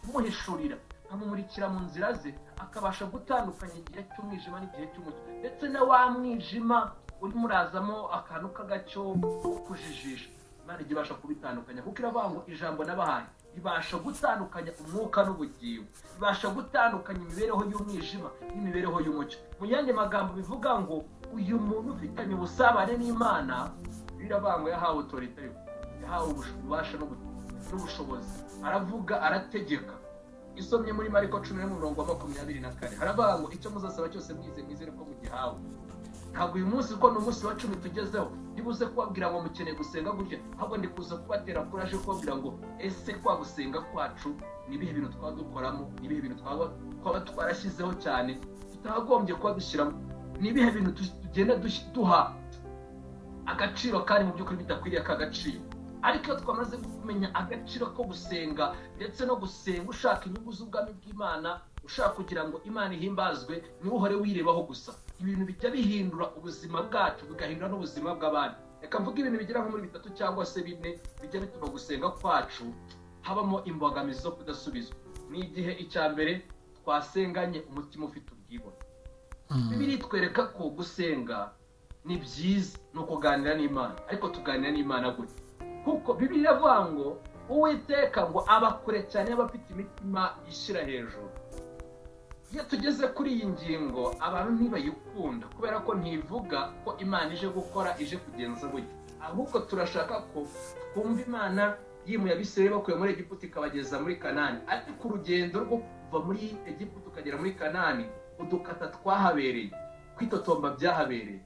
kumuhishurira nkamumurikira mu nzira ze, akabasha gutandukanya igihe cy'umwijima n'igihe cy'umucyo. Ndetse na wa mwijima urimo urazamo akantu k'agacyo ko kujijisha, Imana ijya ibasha kubitandukanya kuko iravuga ngo ijambo nabahaye ibasha gutandukanya umwuka n'ubugingo, ibasha gutandukanya imibereho y'umwijima n'imibereho y'umucyo. Mu yandi magambo bivuga ngo uyu muntu ufitanye ubusabane n'Imana biravuga ngo yahawe autorité, yahawe ububasha n'ubushobozi, aravuga arategeka. Isomye muri Mariko 10:24 haravuga ngo icyo muzasaba cyose mwizere ko mugihawe. Ntabwo uyu munsi ko n'umunsi wa 10 tugezeho nibuze kubabwira ngo mukeneye gusenga gutya, ahubwo ndi kuza kubatera kuraje kubabwira ngo ese kwa gusenga kwacu nibihe bintu twadukoramo, nibihe bintu twaba twarashyizeho cyane tutagombye kuba dushyiramo, nibihe bintu tugenda duha agaciro kandi mu by'ukuri bitakwiriye akagaciro. Ariko iyo twamaze kumenya agaciro ko gusenga ndetse no gusenga ushaka inyungu z'ubwami bw'Imana, ushaka kugira ngo Imana ihimbazwe, ntuhore wirebaho gusa. Ibintu bijya bihindura ubuzima bwacu bigahindura n'ubuzima bw'abandi. Reka mvuga ibintu bigera nko muri 3 cyangwa se 4 bijya bituma gusenga kwacu habamo imbogamizi zo kudasubizwa. Ni igihe icya mbere twasenganye umutima ufite ubwibone. Bibiliya itwereka ko gusenga ni byiza, no kuganira n'Imana, ariko tuganira n'Imana gute? Kuko Bibiliya iravuga ngo Uwiteka ngo abakure cyane y'abafite imitima ishyira hejuru. Iyo tugeze kuri iyi ngingo abantu ntibayikunda kubera ko ntivuga ko Imana ije gukora, ije kugenza gutya, ahubwo turashaka ko twumva Imana yimuye Abisirayeli bakuye muri Egiputa ikabageza muri Kanani. Ariko urugendo rwo kuva muri Egiputa ukagera muri Kanani, udukata twahabereye, kwitotomba byahabereye,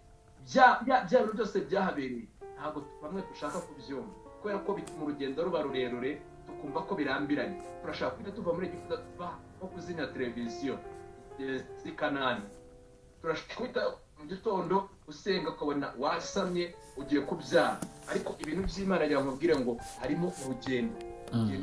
bya bintu byose byahabereye, ntabwo bamwe dushaka kubyumva kubera ko bituma urugendo ruba rurerure, tukumva ko birambiranye. Turashaka kwita tuva muri Egiputa tuva nko kuzimya televiziyo si Kanani. Turashaka kwita mu gitondo usenga ukabona wasamye ugiye kubyara. Ariko ibintu by'Imana yaramubwira ngo harimo urugendo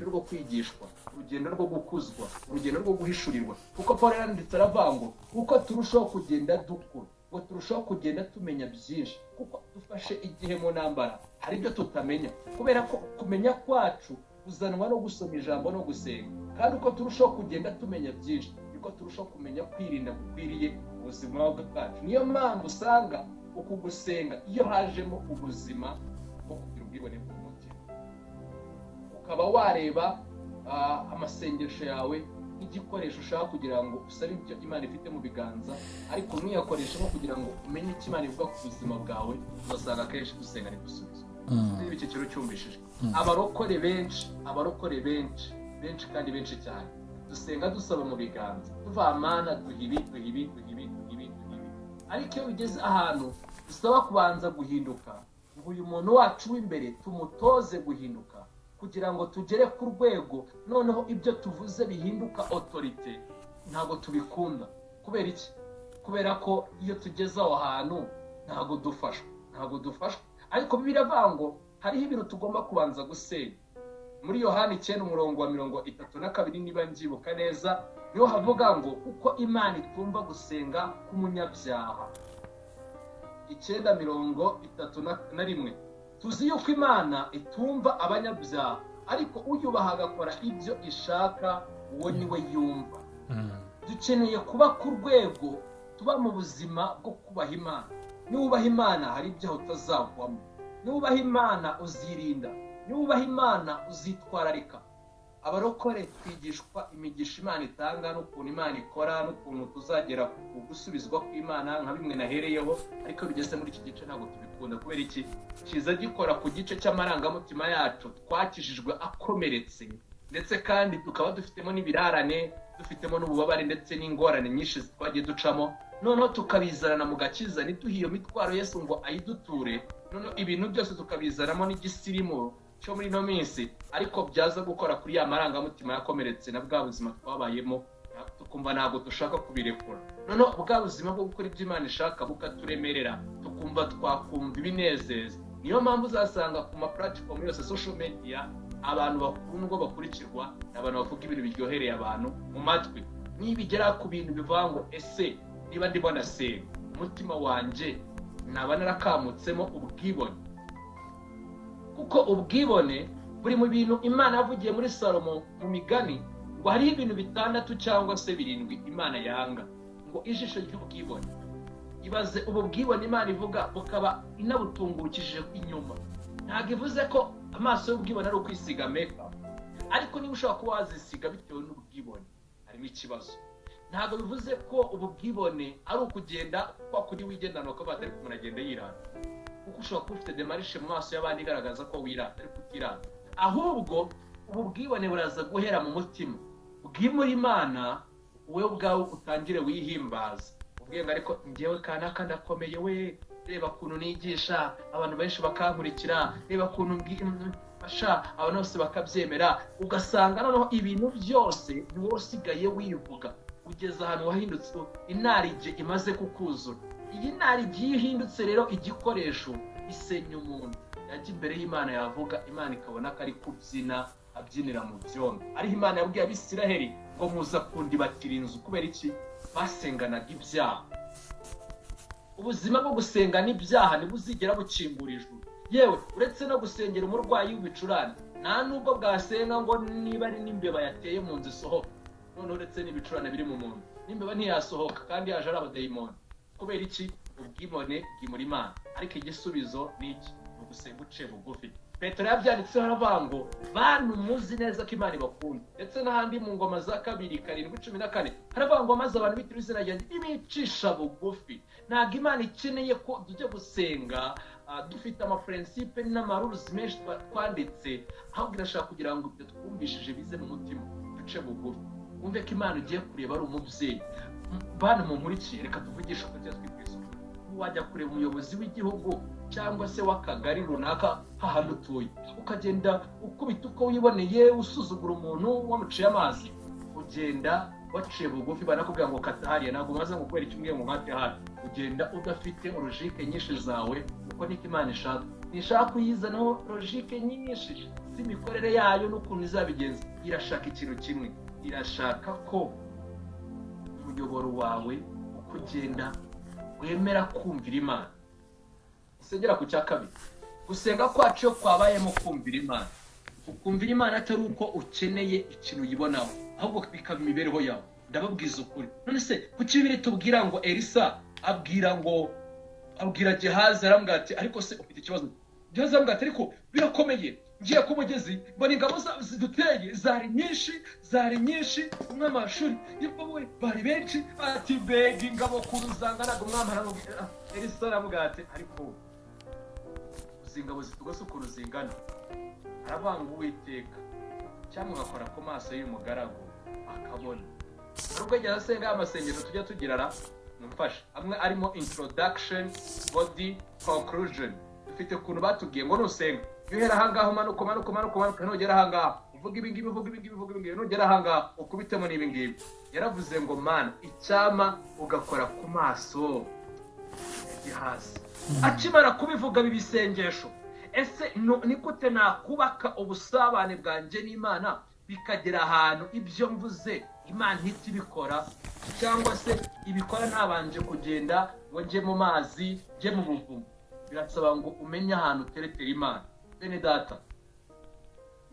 rwo kwigishwa, urugendo rwo gukuzwa, urugendo rwo guhishurirwa. Kuko Paul yaranditse aravuga ngo uko turushaho kugenda dukura, ngo turushaho kugenda tumenya byinshi, kuko dufashe igihe mu ntambara hari ibyo tutamenya, kubera ko kumenya kwacu kuzanwa no gusoma ijambo no gusenga. Kandi uko turushaho kugenda tumenya byinshi niko turushaho kumenya kwirinda gukwiriye ubuzima bwacu. Niyo mpamvu usanga uku gusenga iyo hajemo ubuzima bwo kugira ubwibone bw'umutima, ukaba wareba amasengesho yawe nk'igikoresho ushaka kugira ngo usabe ibyo Imana ifite mu biganza, ariko ntuyakoreshe nko kugira ngo umenye icyo Imana ivuga ku buzima bwawe, uzasanga akenshi gusenga ni gusubiza. Niba iki kintu cyumvishije, abarokore benshi kandi benshi cyane dusenga dusaba mu biganza, tuva Mana duha ibi. Ariko iyo bigeze ahantu dusaba kubanza guhinduka, ngo uyu muntu wacu w'imbere tumutoze guhinduka kugira ngo tugere ku rwego noneho ibyo tuvuze bihinduka autorité, ntabwo tubikunda. Kubera iki? Kubera ko iyo tugeze aho hantu ntabwo dufashwa. Ariko Bibiliya iravuga ngo hariho ibintu tugomba kubanza gusenya. Muri Yohana 9:32 niba ngibuka neza, niho havuga ngo uko Imana itwumva gusenga k'umunyabyaha. 9:31 tuzi yuko Imana itumva abanyabyaha, ariko uyubaha agakora ibyo ishaka uwo niwe yumva. Dukeneye kuba ku rwego tuba mu buzima bwo kubaha Imana. Nubaha Imana hari ibyaha utazagwamo, nubaha Imana uzirinda, nubaha Imana uzitwararika. abarokore twigishwa imigisha Imana itanga n'ukuntu Imana ikora n'ukuntu tuzagera ku gusubizwa kw'Imana nka bimwe nahereyeho, ariko bigeze muri iki gice ntabwo tubikunda. Kubera iki? Kiza gikora ku gice cy'amarangamutima yacu twakijijwe akomeretse, ndetse kandi tukaba dufitemo n'ibirarane, dufitemo n'ububabare ndetse n'ingorane nyinshi twagiye ducamo, noneho tukabizarana mu gakiza, nituhe iyo mitwaro Yesu ngo ayiduture, noneho ibintu byose tukabizanamo n'igisirimu cyo muri no minsi, ariko byaza gukora kuri ya marangamutima yakomeretse na bwa buzima twabayemo, tukumva ntabwo dushaka kubirekura. Noneho bwa buzima bwo gukora ibyo Imana ishaka bukaturemerera, tukumva twakumva ibinezeza. Niyo mpamvu uzasanga ku ma platform yose social media abantu bakundwa bakurikirwa n'abantu bavuga ibintu biryohereye abantu mu matwi. Nibigera ku bintu bivuga ngo ese niba ndibona se umutima wanje naba narakamutsemo ubwibone, kuko ubwibone buri mu bintu Imana yavugiye muri Salomo mu migani ngo hariho ibintu 6 cyangwa se 7 Imana yanga, ngo ijisho ry'ubwibone. Ibaze ubu bwibone Imana ivuga bukaba inabutungukije inyuma. Ntabwo ivuze ko amaso y'ubwibone ari ukwisiga makeup, ariko niba ushobora kuba wazisiga bitewe n'ubwibone harimo ikibazo. Ntabwo bivuze ko ubu bwibone ari ukugenda kwa kuri wigendana uko batari umuntu agenda yirata, kuko ushobora kuba ufite demarishe mu maso y'abandi igaragaza ko wirata ariko utirata. Ahubwo ubu bwibone buraza guhera mu mutima. Bwimura Imana wowe ubwawe utangire wihimbaza, ubwenga ariko njyewe kanaka ndakomeye, we reba kuntu nigisha abantu benshi bakankurikira, reba kuntu mbifasha abantu bose bakabyemera, ugasanga noneho ibintu byose ni wowe usigaye wivuga, ugeze ahantu wahindutse inarige imaze kukuzura. Iyi narige iyo ihindutse rero igikoresho isenya umuntu, yajya imbere y'Imana yavuga, Imana ikabona ko ari kubyina abyinira mu byondo. Ariho Imana yabwiye Abisiraheli ngo muza kundibatira inzu. Kubera iki? Basenganaga ibyaha. Ubuzima bwo gusenga n'ibyaha ntibuzigera bukingura ijuru. Yewe uretse no gusengera umurwayi w'ibicurane, nta nubwo bwasenga ngo niba ari n'imbeba yateye mu nzu isohoka. None uretse n'ibicurane biri mu muntu, n'imbeba ntiyasohoka kandi yaje ari abadayimoni. Kubera iki? Ubwibone bwimura Imana. Ariko igisubizo ni iki? Ugusenga uce bugufi. Petero yabyanditseho aravuga ngo bantu muzi neza ko Imana ibakunda, ndetse n'ahandi mu ngoma za 2:7-14 haravuga ngo maze abantu bitira izina ryanjye ibicisha bugufi. Ntabwo Imana ikeneye ko tujya gusenga dufite amaprincipe n'amarules menshi twanditse, ahubwo irashaka kugira ngo ibyo twumvishije bize mu mutima duce bugufi. Wumve ko Imana ugiye kureba ari umubyeyi. Bantu munkurikiye, reka tuvugishe uko twitwiza. Wajya kureba umuyobozi w'igihugu cyangwa se w'akagari runaka hahandi utuye, ukagenda ukubita uko wiboneye, usuzugura umuntu wamuciye amazi, ugenda waciye bugufi, banakubwira ngo kata hariya, ntabwo umaze ngo kubera icyo umbwiye ngo nkate hariya. Ugenda udafite logike nyinshi zawe, kuko niko Imana ishaka. Ntishaka kuyizanaho logike nyinshi z'imikorere yayo n'ukuntu izabigenza. Irashaka ikintu kimwe, irashaka ko umuyoboro wawe uko ugenda wemera kumvira Imana. Isengera ku cya kabiri, gusenga kwacu kwabayemo kumvira Imana. Ukumvira Imana atari uko ukeneye ikintu uyibonaho, ahubwo bikaba imibereho yawe. Ndababwiza ukuri. None se kuki Bibiliya tubwira ngo Elisa abwira Gehazi arambwira ati ariko se ufite ikibazo? Gehazi arambwira ati ariko birakomeye, ngiye ku mugezi mbona ingabo ziduteye zari nyinshi, umwami w'Ashuri yewe bari benshi, ati mbega ingabo kuruzanganaga. Umwami aramubwira, Elisa aramubwira ati ariko ingabo zitugose ukuntu zingana. Aravuga ngo Uwiteka cyangwa ngakora ku maso y'umugaragu akabona. Ariko igihe asenga amasengesho tujya tugirara mumfasha, amwe arimo introduction, body, conclusion. Dufite ukuntu batubwiye ngo nusenga yuhera ahangaho manuka nugera ahangaho uvuga ibi ngibi, nugera ahangaho ukubitemo n'ibi ngibi. Yaravuze ngo Mana icyama ugakora ku maso hasi. Akimara kubivuga bibisengesho, ese ni gute nakubaka ubusabane bwanjye n'Imana bikagera ahantu ibyo mvuze Imana ihita ibikora, cyangwa se ibikora ntabanje kugenda ngo njye mu mazi, njye mu buvumo? Birasaba ngo umenye ahantu uteretera Imana. Bene data,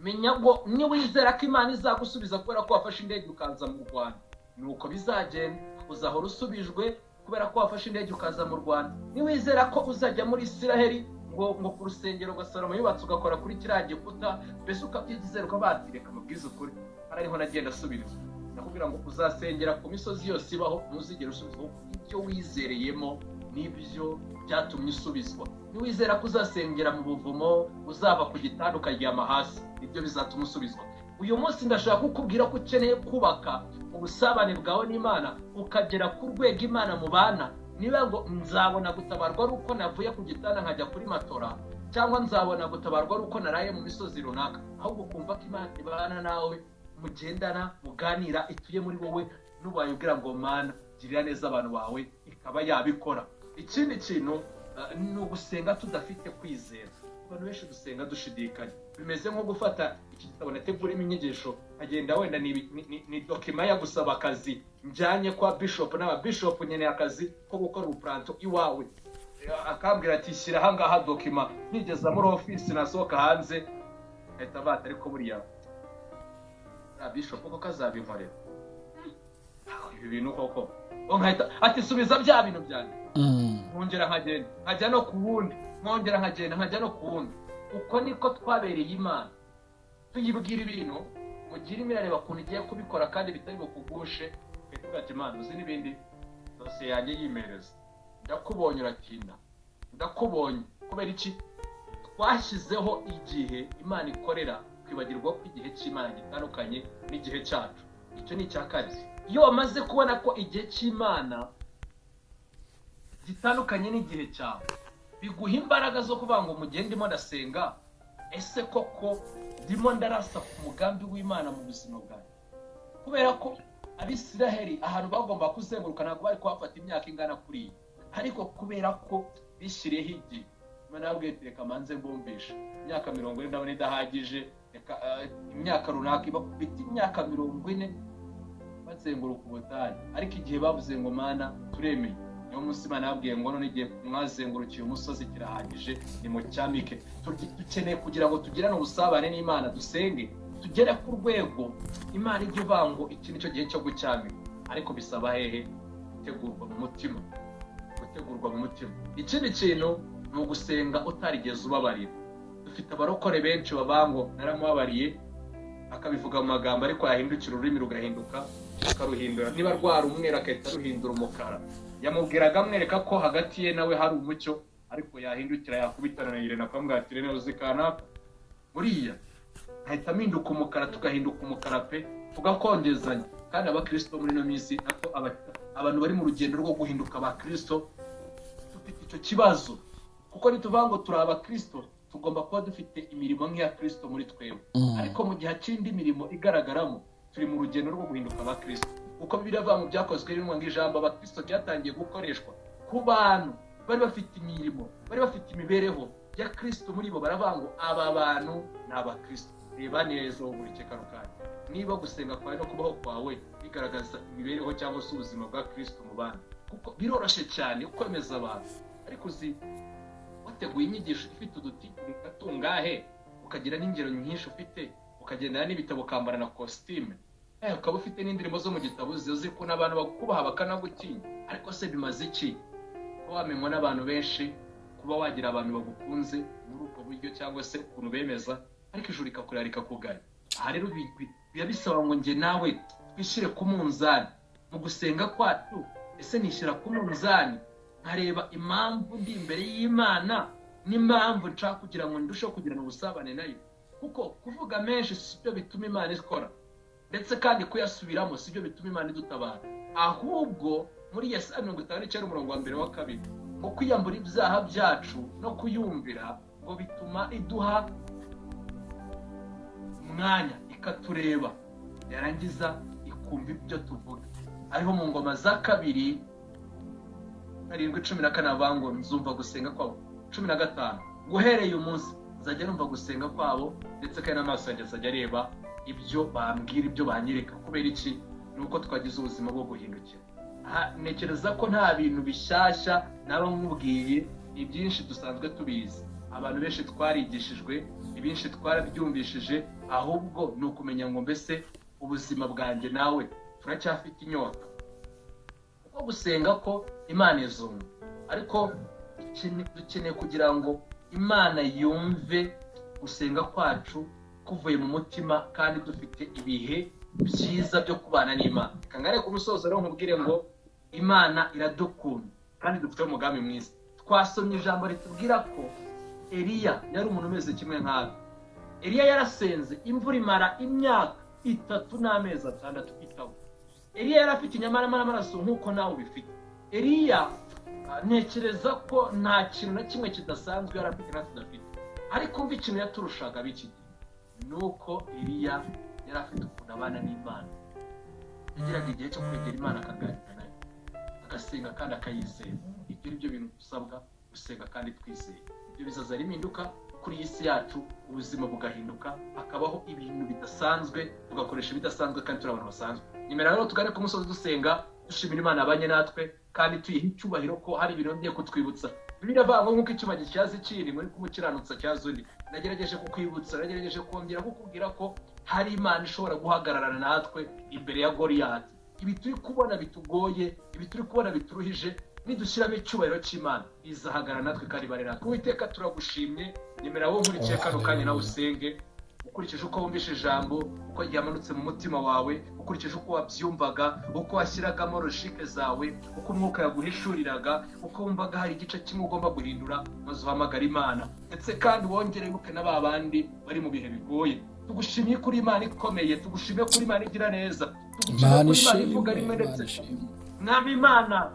menya ngo niwizera ko Imana izagusubiza kubera ko wafashe indege ukaza mu Rwanda, nuko bizagenda. Uzahora usubijwe kubera ko wafashe indege ukaza mu Rwanda. Niwizera ko uzajya muri Isiraheli ngo ku rusengero Salomo yubatse ugakora kuri kiriya gikuta mbese ukabyizera ukabatireka amabwiriza ukuri ariho nagenda asubiriza nakubwira ngo uzasengera ku misozi yose ibaho ntuzigere usubizwa ibyo wizereyemo n'ibyo byatumye usubizwa niwizera ko uzasengera mu buvumo uzava ku gitanda ukaryama hasi ibyo bizatuma usubizwa uyu munsi ndashaka kukubwira ko ukeneye kubaka ubusabane bwawe n'Imana ukagera ku rwego Imana mu bana niba ngo nzabona gutabarwa ari uko navuye ku gitanda nkajya kuri matora cyangwa nzabona gutabarwa ari uko naraye mu misozi runaka ahubwo kumva ko Imana ibana nawe mugendana muganira ituye muri wowe n'ubaye ubwira ngo Mana girira neza abantu bawe ikaba yabikora ikindi kintu ni ugusenga tudafite kwizera abantu benshi dusenga dushidikanya bimeze nko gufata iki gitabo nategurimo inyigisho agenda wenda ni dokima ya gusaba akazi njyanye kwa bishop n'aba bishop nyene akazi ko gukora ubupranto iwawe akambwira ati shyira hangaha dokima nigeza muri office nasohoka hanze ahita bata ariko buriya bishop ko kazabinkorera ibi bintu koko nkahita ati subiza bya bintu byanjye nkongera nkagenda nkajya no ku wundi nkongera nkagenda nkajya no ku wundi uko niko twabereye Imana tuyibwira ibintu mugira imirareba kuntu igiye kubikora kandi bitari bukugushe tuvuga ati Imana uzi n'ibindi dosiye yanjye yimereza ndakubonye uratinda ndakubonye kubera iki twashyizeho igihe Imana ikorera kwibagirwa ko igihe cy'Imana gitandukanye n'igihe cyacu icyo ni icyakabiri iyo wamaze kubona ko igihe cy'Imana gitandukanye n'igihe cyawe biguha imbaraga zo kuvuga ngo mugendemo ndasenga ese koko ndimo ndarasa ku mugambi w'Imana mu buzima bwanjye kubera ko Abisiraheli ahantu bagomba kuzenguruka ntabwo bari kuhafata imyaka ingana kuri iyi ariko kubera ko bishyiriyeho igihe Imana yabwiye reka manze mbumvisha imyaka 40 ndabona idahagije reka imyaka runaka ibakubita imyaka 40 bazenguruka ubutayu ariko igihe bavuze ngo Mana turemeye niyo munsi Imana yabwiye ngo none igihe mwazengurukiye umusozi kirahagije ni mu cyamike dukeneye kugira ngo tugirane ubusabane n'Imana dusenge tugere ku rwego Imana ijye vango iki nicyo gihe cyo gucyamika ariko bisaba hehe gutegurwa mu mutima ikindi kintu ni ugusenga utarigeze ubabarira dufite abarokore benshi babango naramubabariye akabivuga mu magambo ariko yahindukira ururimi rugahinduka akaruhindura niba rwara umwera akahita ruhindura umukara yamubwiraga amwereka ko hagati ye nawe hari umucyo ariko yahindukira yakubitana na Irene akamubwira ati Irene uzikana buriya ahita aminduka umukara tugahinduka umukara pe tugakondezanya kandi abakristo muri no minsi nako abantu bari mu rugendo rwo guhinduka abakristo dufite icyo kibazo kuko nituvuga ngo turi abakristo tugomba kuba dufite imirimo nk'iya Kristo muri twebwe ariko mu gihe akindi mirimo igaragaramo turi mu rugendo rwo guhinduka abakristo uko biravuga mu byakozwe rimwe ngo ijambo abakristo ryatangiye gukoreshwa ku bantu bari bafite imirimo bari bafite imibereho ya Kristo muri bo baravuga ngo aba bantu ni abakristo reba neza buri cyekano niba gusenga kwawe no kubaho kwawe bigaragaza imibereho cyangwa se ubuzima bwa Kristo mu bana kuko biroroshye cyane kwemeza abantu ariko uzi wateguye inyigisho ifite uduti tungahe ukagira n'ingero nyinshi ufite ukagendana n'ibitabo kambara na costume ukaba ufite n'indirimbo zo mu gitabo zizi ko n'abantu bakubaha bakanagutinya ariko se bimaze iki ko wamenywa n'abantu benshi kuba wagira abantu bagukunze muri ubwo buryo cyangwa se ukuntu bemeza ariko ijuru rikakurara rikakugaya aha rero biba bisaba ngo nge nawe twishyire ku munzani mu gusenga kwacu ese nishyira ku munzani nkareba impamvu ndi imbere y'Imana n'impamvu nshaka kugira ngo ndusheho kugirana ubusabane nayo kuko kuvuga menshi sibyo bituma Imana ikora ndetse kandi kuyasubiramo sibyo bituma Imana idutabara ahubwo muri Yesaya 59 umurongo wa 1-2 ngo kwiyambura ibyaha byacu no kuyumvira ngo bituma iduha umwanya ikatureba yarangiza ikumva ibyo tuvuga ariho mu ngoma za 2 7:14 avango nzumva gusenga kwabo 15 guhereye umunsi zajya numva gusenga kwabo ndetse kandi n'amaso yanjye azajya areba ibyo bambwira ibyo banyereka kubera iki nuko twagize ubuzima bwo guhindukira nekereza ko nta bintu bishyashya nabo nkubwiye ibyinshi dusanzwe tubizi abantu benshi twarigishijwe ibinshi twarabyumvishije ahubwo ni ukumenya ngo mbese ubuzima bwanjye nawe turacyafite inyota kuko gusenga ko Imana izumva ariko dukeneye kugira ngo Imana yumve gusenga kwacu kuvuye mu mutima kandi dufite ibihe byiza byo kubana n'Imana. Kangare ku musozo rero nkubwire ngo Imana iradukunda kandi dufite umugambi mwiza. Twasomye ijambo ritubwira ko Eliya yari umuntu umeze kimwe nkawe. Eliya yarasenze imvura imara imyaka 3 n'amezi 6 itaba. Eliya yari afite inyamara amaraso nk'uko nawe ubifite. Eliya ntekereza ko nta kintu na kimwe kidasanzwe yari afite natwe tudafite. Ariko umva ikintu yaturushaga biki nuko Eliya yari afite ukuntu abana n'Imana. Yagiraga igihe cyo kwegera Imana akaganira nayo, agasenga kandi akayizera. Ibyo ni byo bintu dusabwa gusenga kandi twizeye. Ibyo bizaza riminduka kuri iyi si yacu, ubuzima bugahinduka, akabaho ibintu bidasanzwe, tugakoresha ibidasanzwe kandi turi abantu basanzwe. Nimero rero tugane ku musozi dusenga, dushimira Imana abanye natwe kandi tuyiha icyubahiro ko hari ibintu ngiye kutwibutsa. Bibiliya ivuga ngo nk'uko icyuma gityaza ikindi muri kumukiranutsa cyaza undi. Nagerageje kukwibutsa, nagerageje kongera kukubwira ko hari Imana ishobora guhagararana natwe imbere ya Goliyati. Ibi turi kubona bitugoye, ibi turi kubona bituruhije, nidushyiramo icyubahiro cy'Imana izahagarara natwe kandi barera. Uwiteka turagushimye, nimero abo nkurikiye kano kanya nawe usenge ukurikije uko wumvishe ijambo, uko ryamanutse mu mutima wawe, ukurikije uko wabyumvaga, uko washyiragamo logique zawe, uko umwuka yaguhishuriraga, uko wumvaga hari igice kimwe ugomba guhindura, maze uhamagara Imana. Ndetse kandi wongere wibuke na ba bandi bari mu bihe bigoye. Tugushimye kuri Imana ikomeye, tugushimye kuri Imana igira neza, tugushimye kuri Imana ivuga rimwe ndetse mwami Imana.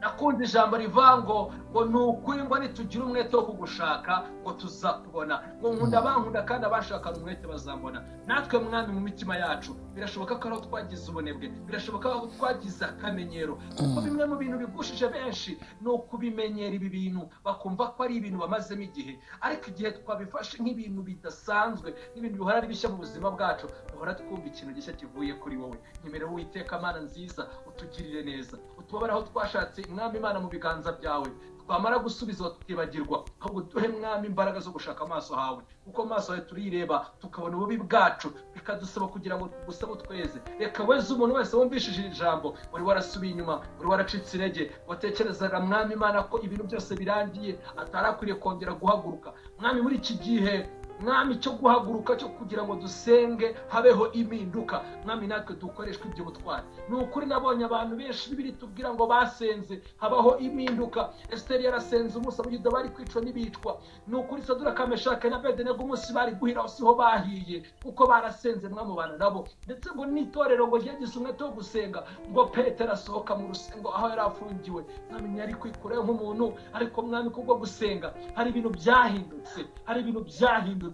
Nakundi ijambo rivango ngo nukuri ngo nitugira umwete wo kugushaka ngo tuzakubona, ngo nkunda bankunda kandi abashakana umwete bazambona. Natwe mwami mu mitima yacu birashoboka ko aho twagize ubunebwe, birashoboka ko twagize akamenyero, kuko bimwe mu bintu bigushije benshi no kubimenyera ibi bintu bakumva ko ari ibintu bamazemo igihe, ariko igihe twabifashe nk'ibintu bidasanzwe, n'ibintu bihora bishya mu buzima bwacu, duhora twumva ikintu gishya kivuye kuri wowe. Nimero Uwiteka Mana nziza, utugirire neza, utubabare aho twashatse mwami Imana mu biganza byawe, twamara gusubiza tukibagirwa, ahubwo duhe mwami imbaraga zo gushaka amaso hawe, kuko amaso yawe turireba tukabona ububi bwacu, bikadusaba kugira ngo tugusaba tweze. Reka weze umuntu wese wumvishije ijambo wari warasubiye inyuma, wari waracitse intege, watekerezaga mwami Imana ko ibintu byose birangiye, atarakwiriye kongera guhaguruka. Mwami muri iki gihe mwami cyo guhaguruka, cyo kugira ngo dusenge habeho impinduka, mwami natwe dukoreshwe ibyo butwari. Ni ukuri nabonye abantu benshi Bibiri tubwira ngo basenze habaho impinduka. Esteri yarasenze umunsi Abayuda bari kwicwa n'ibicwa. Ni ukuri Saduraka, Meshaki na Abedenego umunsi bari guhira siho bahiye, kuko barasenze mwamubana nabo. Ndetse ngo n'itorero ngo ryagize umwete wo gusenga, ngo Petero asohoka mu rusengo aho yari afungiwe, mwami yari kwikureho nk'umuntu, ariko mwami kubwo gusenga hari ibintu byahindutse, hari ibintu byahindutse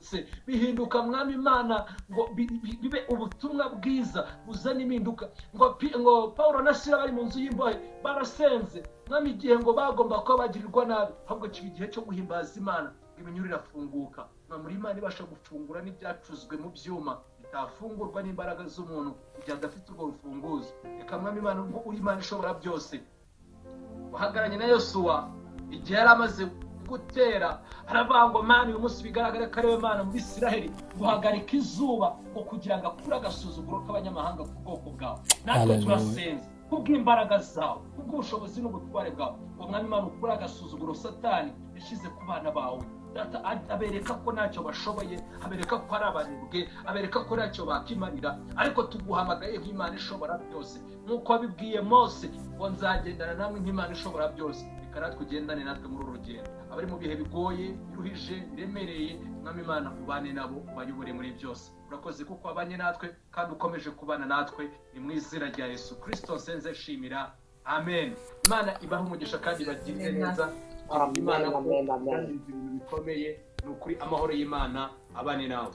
bihinduka mwami Imana, ngo bibe ubutumwa bwiza buzana impinduka. Ngo Paulo na Sila bari mu nzu y'imbohe barasenze, mwami igihe ngo bagomba kuba bagirirwa nabi, ahubwo kiba igihe cyo guhimbaza Imana, iminyurire irafungura. Muri Imana ibasha gufungura n'ibyacuzwe mu byuma bitafungurwa n'imbaraga z'umuntu igihe adafite urwo rufunguzo. Reka mwami Imana ubwo uri Imana ishobora byose, uhagaranye na Yosuwa igihe yari amaze gutera, haravuga ngo Mana uyu munsi bigaragara ko ari we Mana mu Bisiraheli, guhagarika izuba ngo kugira ngo akure agasuzuguro k'abanyamahanga ku bwoko bwawe. Natwe turasenze kubw'imbaraga zawe, kubw'ubushobozi n'ubutware bwawe, ngo mwami Imana ukure agasuzuguro Satani yashyize ku bana bawe. Data abereka ko ntacyo bashoboye, abereka ko ari abanebwe, abereka ko ntacyo bakimarira, ariko tuguhamagaye nk'Imana ishobora byose, nk'uko wabibwiye Mose ngo nzagendana namwe nk'Imana ishobora byose. Reka natwe ugendane natwe muri uru rugendo, abari mu bihe bigoye, biruhije, biremereye, mwami Imana ubane nabo, ubayobore muri byose. Urakoze kuko wabanye natwe kandi ukomeje kubana natwe, ni mu izina rya Yesu Kristo nsenze nshimira, amen. Imana ibahe umugisha kandi bagirire neza. Imana kandi ibintu bikomeye, ni ukuri amahoro y'Imana abane nawe.